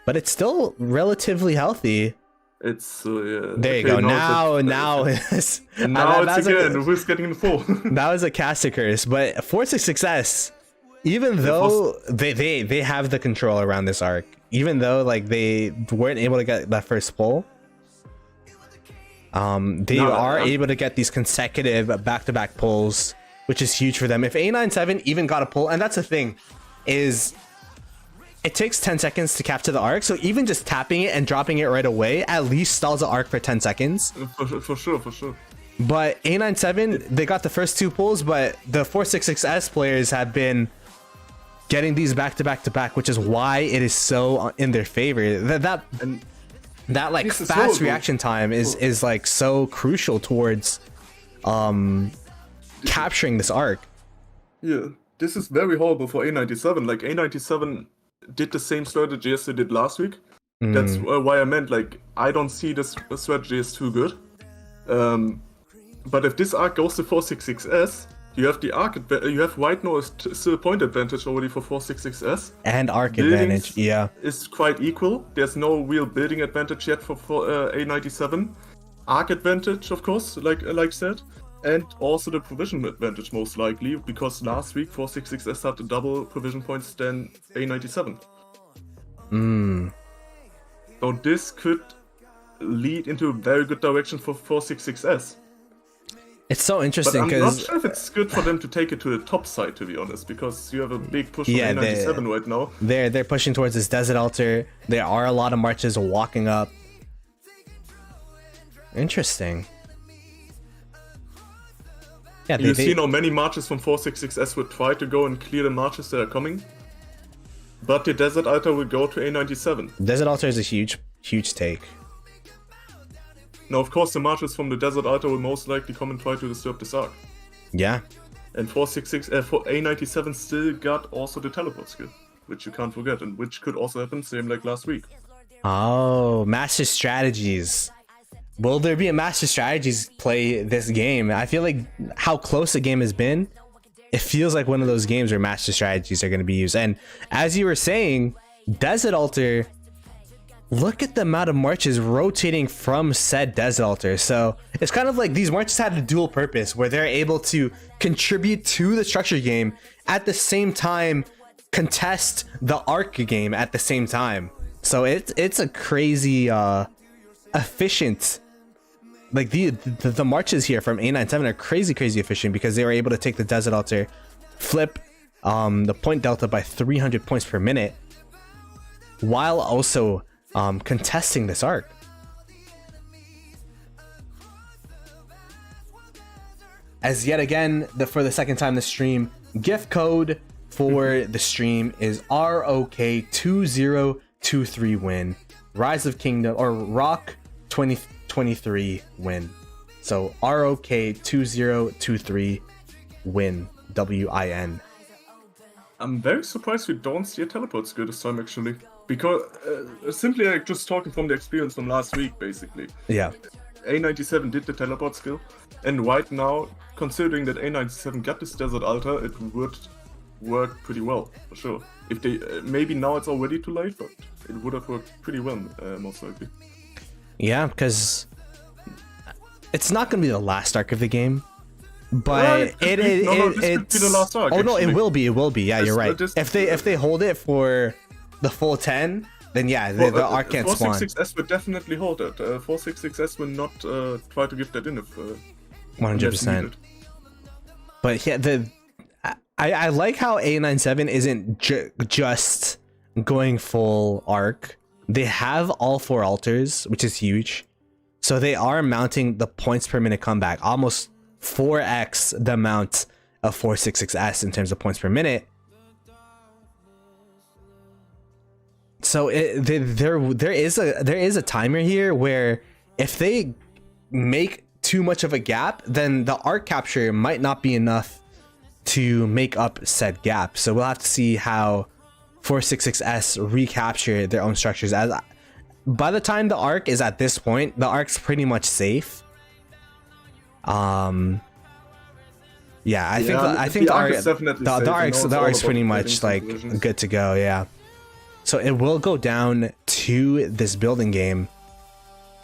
but it's still relatively healthy. It's yeah. There you go. Now it's again. Who's getting the full? That was a caster curse, but 466S, even though they have the control around this arc, even though like they weren't able to get that first pull, they are able to get these consecutive back-to-back pulls, which is huge for them. If A-97 even got a pull, and that's the thing, is it takes 10 seconds to capture the arc, so even just tapping it and dropping it right away at least stalls the arc for 10 seconds. For sure. But A-97, they got the first 2 pulls, but the 466S players have been getting these back to back to back, which is why it is so in their favor. That like this is fast horrible. reaction time is like so crucial towards capturing this arc. Yeah, this is very horrible for A-97. Like, A-97 did the same strategy as they did last week. That's why I meant, like, I don't see this strategy as too good. But if this arc goes to 466S, you have the arc, you have right now still point advantage already for 466S. And arc Buildings advantage, yeah. is quite equal. There's no real building advantage yet for A-97. Arc advantage, of course, like said. And also the provision advantage, most likely, because last week 466S had the double provision points than A-97. So this could lead into a very good direction for 466S. It's so But interesting I'm not because sure if it's good for them to take it to the top side, to be honest, because you have a big push Yeah, from A-97 right now. they're pushing towards this desert altar. There are a lot of marches walking up. Interesting. Yeah, You see now many marches from 466S will try to go and clear the marches that are coming. But the desert altar will go to A-97. desert altar is a huge take. Now, of course, the marches from the desert altar will most likely come and try to disturb this arc. Yeah. And 466, for A-97 still got also the teleport skill, which you can't forget, and which could also happen same like last week. Oh, master strategies. Will there be a master strategies play this game? I feel like how close the game has been, it feels like one of those games where master strategies are going to be used. And as you were saying, desert altar, look at the amount of marches rotating from said desert altar. So it's kind of like these marches had a dual purpose where they're able to contribute to the structure game at the same time contest the arc game at the same time. So it's a crazy efficient, like the marches here from A-97 are crazy efficient because they were able to take the desert altar, flip the point delta by 300 points per minute while also contesting this arc. As yet again, for the second time this stream, gift code for the stream is RoK 2023 win, Rise of Kingdom or RoK 2023 win. So RoK 2023 win, WIN. I'm very surprised we don't see a teleport skill this time, actually. Because, simply like just talking from the experience from last week, basically. Yeah. A-97 did the teleport skill, and right now, considering that A-97 got this desert altar, it would work pretty well, for sure. If they, maybe now it's already too late, but it would have worked pretty well, most likely. Yeah, because it's not going to be the last arc of the game, but Well, this could be the last arc, oh no, actually. it will be. Yeah, you're right. If they hold it for the full 10, then yeah, the arc can't spawn. 466S will definitely hold it. 466S will not try to give that in if 100%. But yeah, I like how A-97 isn't just going full arc. They have all 4 altars, which is huge. So they are mounting the points per minute comeback, almost 4x the amount of 466S in terms of points per minute. So there is a timer here where if they make too much of a gap, then the arc capture might not be enough to make up said gap. So we'll have to see how 466S recapture their own structures. As by the time the arc is at this point, the arc's pretty much safe. Yeah, I think the arc's pretty much like good to go. Yeah, so it will go down to this building game.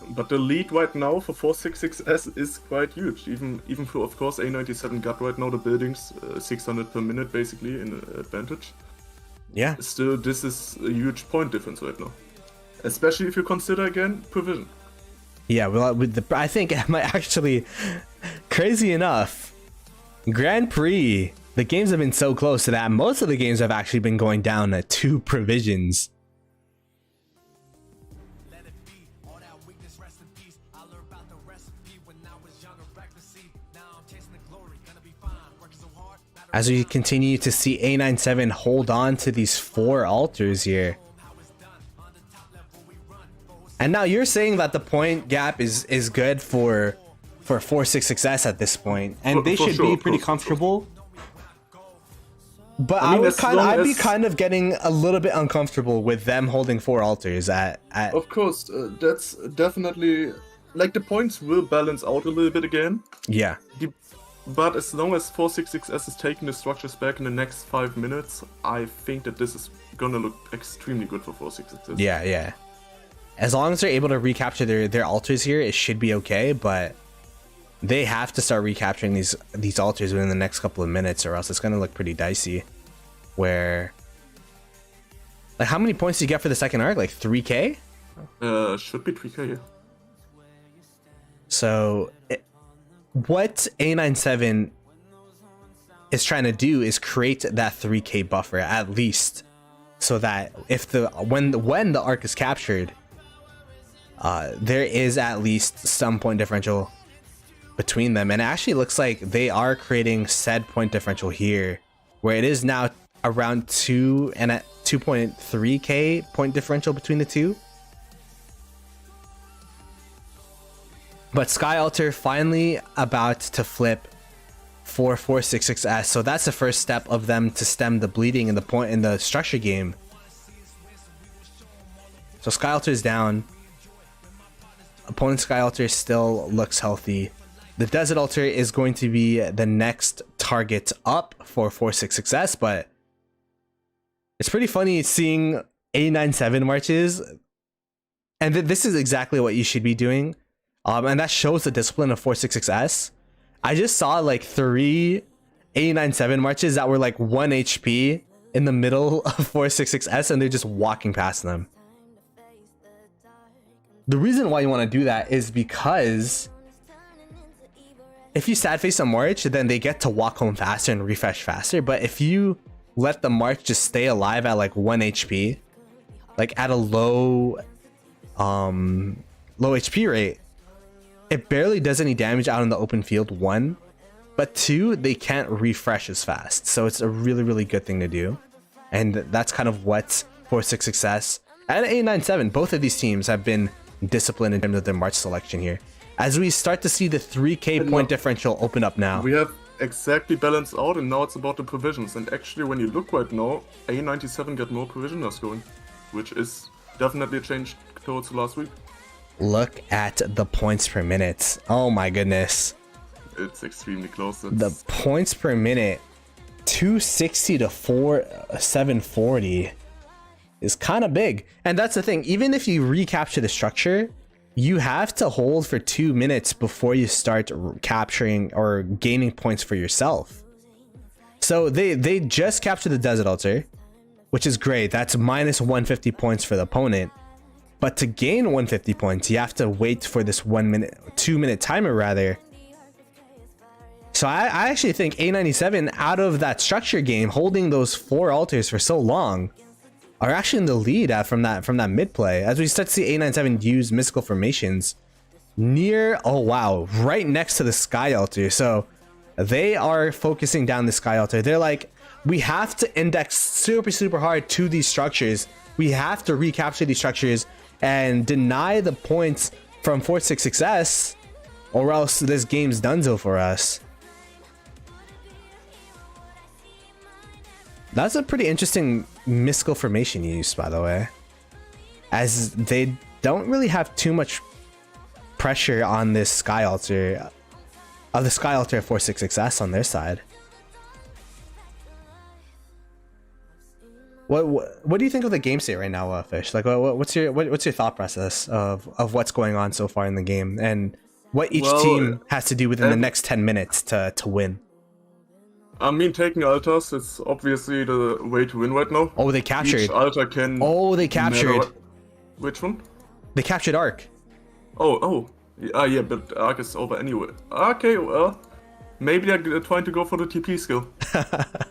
But the lead right now for 466S is quite huge. Even for, of course, A-97 got right now the buildings 600 per minute basically in advantage. Yeah. Still, this is a huge point difference right now, especially if you consider again provision. Yeah, well, I think it might actually, crazy enough, Grand Prix, the games have been so close to that. Most of the games have actually been going down to 2 provisions. as we continue to see A-97 hold on to these 4 altars here. And now you're saying that the point gap is good for 466S at this point, and they should be pretty comfortable. But I mean, I'd be kind of getting a little bit uncomfortable with them holding 4 altars at... Of course, that's definitely... Like, the points will balance out a little bit again. Yeah. But as long as 466S is taking the structures back in the next 5 minutes, I think that this is gonna look extremely good for 466S. Yeah, yeah. As long as they're able to recapture their altars here, it should be okay, but they have to start recapturing these altars within the next couple of minutes, or else it's gonna look pretty dicey. Where... Like, how many points do you get for the second arc? Like 3k? Should be 3k, yeah. So, what A-97 is trying to do is create that 3k buffer at least, so that if when the arc is captured, there is at least some point differential between them. And it actually looks like they are creating said point differential here, where it is now around 2 and at 2.3k point differential between the two. But Sky Altar finally about to flip for 466S, so that's the first step of them to stem the bleeding in the structure game. So Sky Altar is down. Opponent Sky Altar still looks healthy. The Desert Altar is going to be the next target up for 466S, but it's pretty funny seeing A-97 marches, and this is exactly what you should be doing. And that shows the discipline of 466S. I just saw like 3 A-97 marches that were like 1 HP in the middle of 466S, and they're just walking past them. The reason why you want to do that is because if you sad face a march, then they get to walk home faster and refresh faster. But if you let the march just stay alive at like 1 HP, like at a low HP rate, it barely does any damage out in the open field, 1. But 2, they can't refresh as fast. So it's a really, really good thing to do. And that's kind of what 466S and A-97, both of these teams have been disciplined in terms of their march selection here. As we start to see the 3k point differential open up now. We have exactly balanced out, and now it's about the provisions. And actually, when you look right now, A-97 got more provisioners going, which is definitely a change towards last week. Look at the points per minute. Oh my goodness. It's extremely close. The points per minute, 260 to 740 is kind of big. And that's the thing, even if you recapture the structure, you have to hold for 2 minutes before you start capturing or gaining points for yourself. So they just captured the Desert Altar, which is great. That's minus 150 points for the opponent. But to gain 150 points, you have to wait for this 2 minute timer rather. So I actually think A-97 out of that structure game, holding those 4 altars for so long, are actually in the lead from that mid play. As we start to see A-97 use mystical formations near, oh wow, right next to the Sky Altar. So they are focusing down the Sky Altar. They're like, we have to index super hard to these structures. We have to recapture these structures and deny the points from 466S, or else this game's donezo for us. That's a pretty interesting mystical formation use, by the way, as they don't really have too much pressure on this Sky Altar, the Sky Altar 466S on their side. What do you think of the game state right now, Fish? Like, what's your thought process of what's going on so far in the game, and what each team has to do within the next 10 minutes to win? I mean, taking altars is obviously the way to win right now. Oh, they captured. Each altar can. Oh, they captured. Which one? They captured Arc. Oh, yeah, but Arc is over anyway. Okay, well, maybe they're trying to go for the TP skill.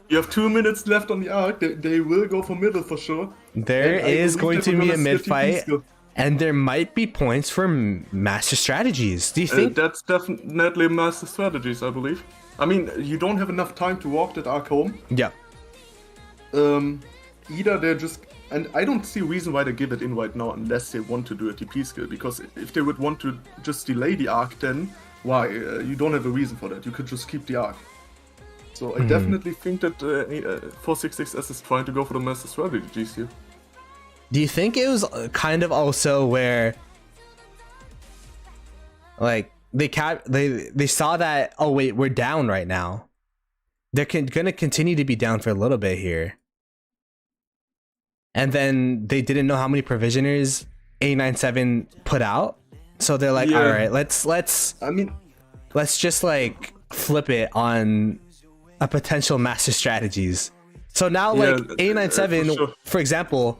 You have 2 minutes left on the Arc. They will go for middle for sure. There is going to be a mid fight, and there might be points for master strategies. Do you think that's definitely master strategies? I believe. I mean, you don't have enough time to walk that arc home. Yeah. Either they're just... And I don't see a reason why they give it in right now unless they want to do a TP skill. Because if they would want to just delay the arc, then why? You don't have a reason for that. You could just keep the arc. So I definitely think that 466S is trying to go for the master strategies here. Do you think it was kind of also where, like, they saw that, oh wait, we're down right now. They're gonna continue to be down for a little bit here. And then they didn't know how many provisioners A-97 put out. So they're like, all right, let's just like flip it on a potential master strategies. So now like A-97, for example,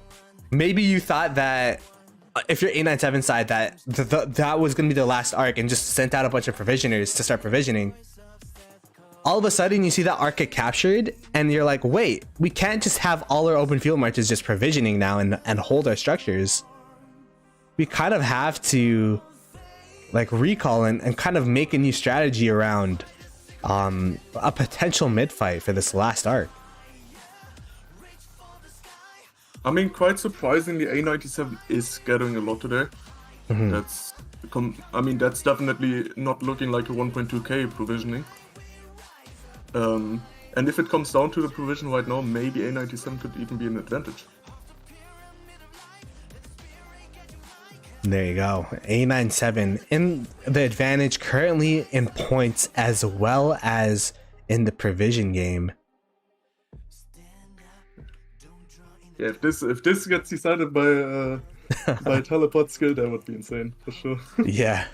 maybe you thought that if you're A-97 side that that was going to be the last arc and just sent out a bunch of provisioners to start provisioning. All of a sudden you see that arc get captured and you're like, wait, we can't just have all our open field marches just provisioning now and hold our structures. We kind of have to like recall and kind of make a new strategy around a potential mid fight for this last arc. I mean, quite surprisingly, A-97 is gathering a lot today. That's definitely not looking like a 1.2k provisioning. And if it comes down to the provision right now, maybe A-97 could even be an advantage. There you go. A-97 in the advantage currently in points as well as in the provision game. Yeah, if this gets decided by by teleport skill, that would be insane for sure. Yeah.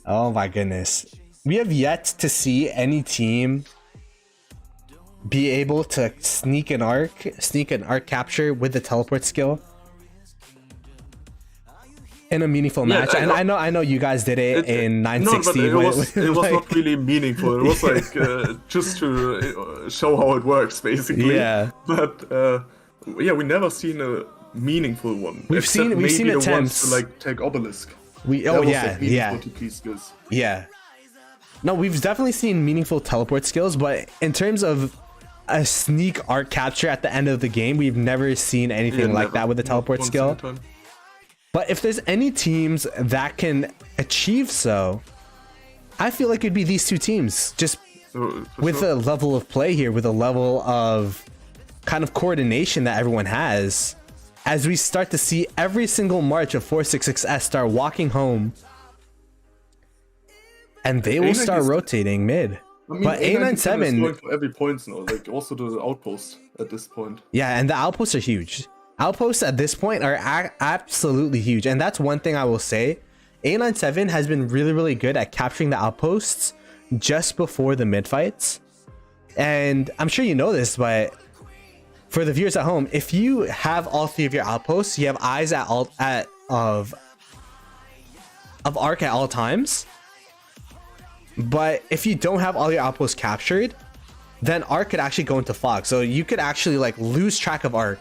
Oh my goodness. We have yet to see any team be able to sneak an arc capture with the teleport skill in a meaningful match. And I know you guys did it in 960. No, but it was not really meaningful. It was like just to show how it works, basically. Yeah. But yeah, we never seen a meaningful one. We've seen attempts to like take obelisk. Yeah. No, we've definitely seen meaningful teleport skills, but in terms of a sneak arc capture at the end of the game, we've never seen anything like that with the teleport skill. But if there's any teams that can achieve so, I feel like it'd be these two teams, just with the level of play here, with a level of kind of coordination that everyone has, as we start to see every single march of 466S start walking home, and they will start rotating mid. I mean, but A-97 is going for every point now, like also the outpost at this point. Yeah, and the outposts are huge. Outposts at this point are absolutely huge, and that's one thing I will say. A-97 has been really, really good at capturing the outposts just before the mid fights. And I'm sure you know this, but for the viewers at home, if you have all three of your outposts, you have eyes of arc at all times. But if you don't have all your outposts captured, then arc could actually go into fog. So you could actually like lose track of arc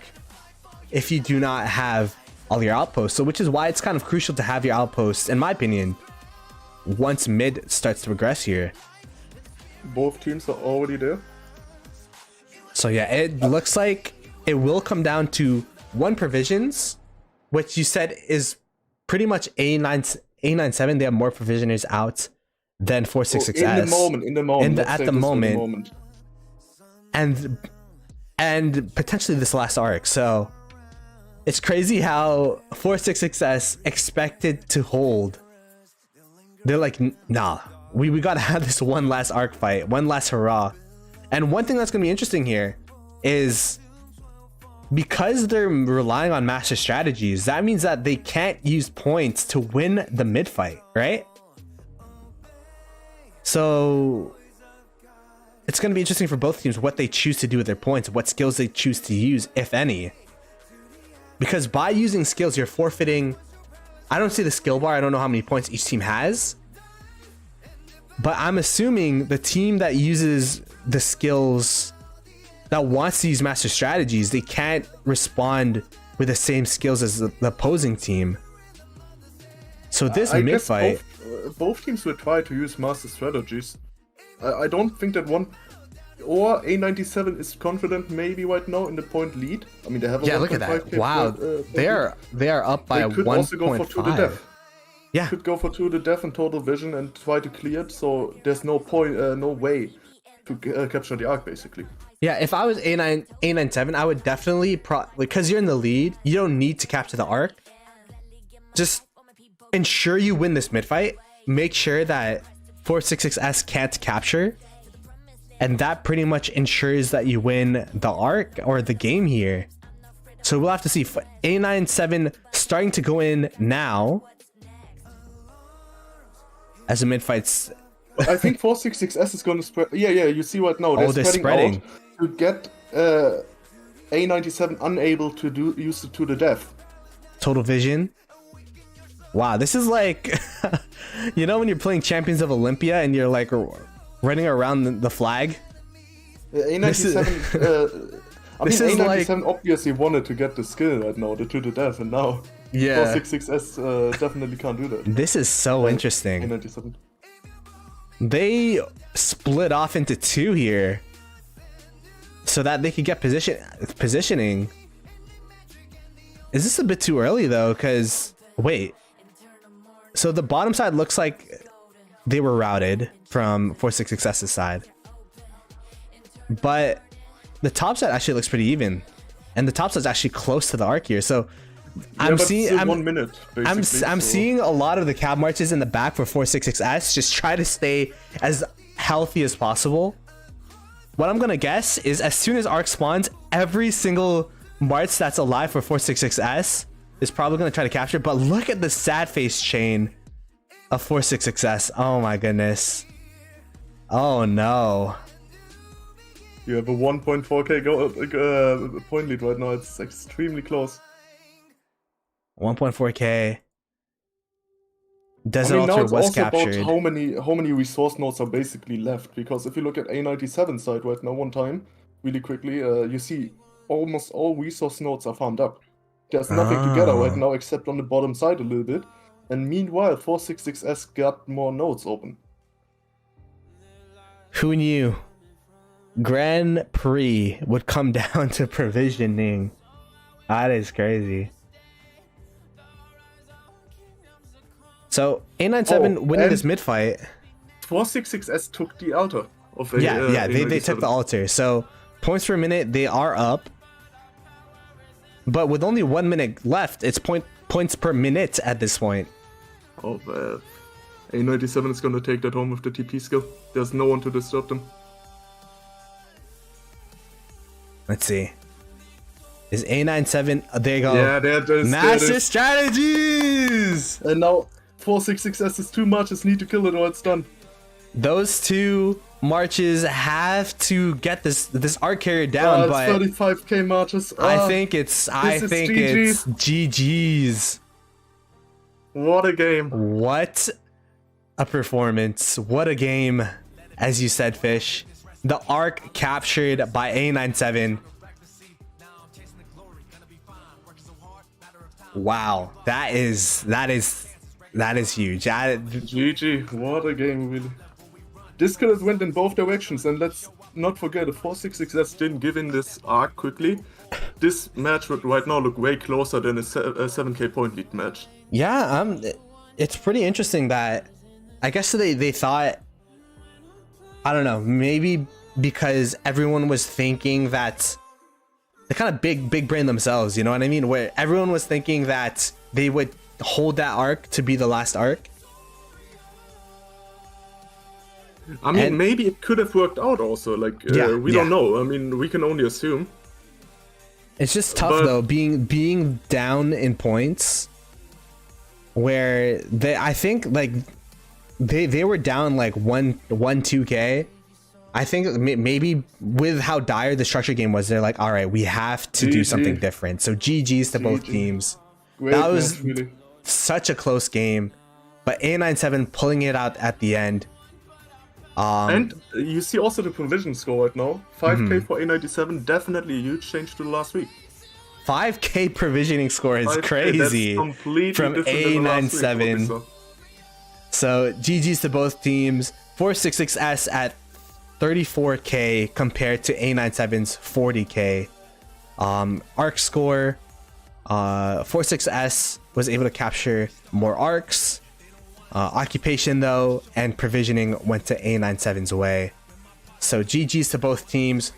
if you do not have all your outposts. So which is why it's kind of crucial to have your outposts, in my opinion, once mid starts to progress here. Both teams are already there. So yeah, it looks like it will come down to one provisions, which you said is pretty much A-97. They have more provisioners out than 466S. In the moment. At the moment. And potentially this last arc. So it's crazy how 466S expected to hold. They're like, nah, we gotta have this one last arc fight, one last hurrah. And one thing that's gonna be interesting here is because they're relying on master strategies, that means that they can't use points to win the mid fight, right? So it's going to be interesting for both teams what they choose to do with their points, what skills they choose to use, if any. Because by using skills, you're forfeiting... I don't see the skill bar. I don't know how many points each team has. But I'm assuming the team that uses the skills, that wants to use master strategies, they can't respond with the same skills as the opposing team. So this mid fight... Both teams will try to use master strategies. I don't think that one or A-97 is confident maybe right now in the point lead. I mean, they have a Yeah, look at that. 1.5K Wow, they are up by They could also go for 2 to 1.5. death. Yeah, Could go for 2 to death in total vision and try to clear it. So there's no point, no way to capture the arc basically. yeah. If I was A97, I would definitely because you're in the lead. You don't need to capture the arc. Just ensure you win this mid fight. Make sure that 466S can't capture, and that pretty much ensures that you win the arc or the game here. So we'll have to see. A97 starting to go in now as the mid fights. I think 466S is going to spread. Yeah, you see right now. They're spreading out to get A97 unable to use it to the death. Total vision. Wow, this is like, you know, when you're playing Champions of Olympia and you're like running around the flag. A97. This is A97 like, obviously wanted to get the skill right now, the to the death, and now yeah, 466S definitely can't do that. this is so interesting. A97. They split off into two here so that they could get positioning. Is this a bit too early though? Because wait, so the bottom side looks like they were routed from 466S's side, but the top side actually looks pretty even, and the top side's actually close to the arc here. So I'm seeing 1 minute. I'm seeing a lot of the cab marches in the back for 466S. Just try to stay as healthy as possible. What I'm gonna guess is as soon as arc spawns, every single march that's alive for 466S is probably gonna try to capture. But look at the sad face chain of 466S. Oh my goodness. Oh no. You have a 1.4k point lead right now. It's extremely close. 1.4k. Desert I mean, now Altar it's was also captured. about how many resource nodes are basically left. Because if you look at A97 side right now, one time, really quickly, you see almost all resource nodes are farmed up. There's nothing together right now except on the bottom side a little bit. And meanwhile, 466S got more nodes open. Who knew? Grand Prix would come down to provisioning. That is crazy. So A97 winning this mid fight. 466S took the altar of a, Yeah, they A97. took the altar. So points per minute, they are up. But with only 1 minute left, it's points per minute at this point. Oh, A97 is gonna take that home with the TP skill. There's no one to disturb them. Let's see. Is A97? There you go. Yeah, there it is. Master strategies! And now 466S is too much. Just need to kill it or it's done. Those two marches have to get this arc carrier down, It's but 35k marches. I think it's GG's. GG's. What a game. What a performance. What a game. As you said, Fish. The arc captured by A97. Wow, that is huge. GG, what a game, really. This could have went in both directions, and let's not forget, if 466S didn't give in this arc quickly, this match would right now look way closer than a 7k point lead match. Yeah, it's pretty interesting that I guess they thought, I don't know, maybe because everyone was thinking that they kind of big brain themselves, you know what I mean? Where everyone was thinking that they would hold that arc to be the last arc. I mean, And- maybe it could have worked out also, like, we don't know. I mean, we can only assume. It's just tough But- though, being down in points where I think like they were down like 2k. I think maybe with how dire the structure game was, they're like, all right, we have to do GG. something different. So GG's to both GG. teams. Great That was match, really. such a close game, but A97 pulling it out at the end. And you see also the provision score right now. 5k for A97, definitely a huge change to the last week. 5k provisioning score is 5K, crazy that's completely from different than the last week, what we A97. saw. So GG's to both teams. 466S at 34k compared to A-97's 40k. Arc score, 46S was able to capture more arcs. Occupation though and provisioning went to A-97's way. So GG's to both teams.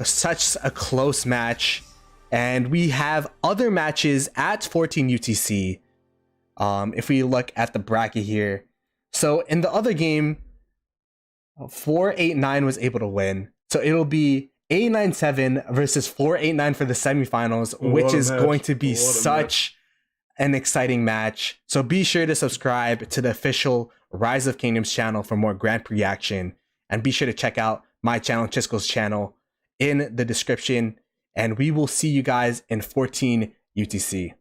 Such a close match, and we have other matches at 14 UTC. If we look at the bracket here, so in the other game, 489 was able to win. So it'll be A-97 versus 489 for the semifinals, which is going to be such an exciting match. So be sure to subscribe to the official Rise of Kingdoms channel for more Grand Prix action, and be sure to check out my channel, Chisco's channel, in the description, and we will see you guys in 14 UTC.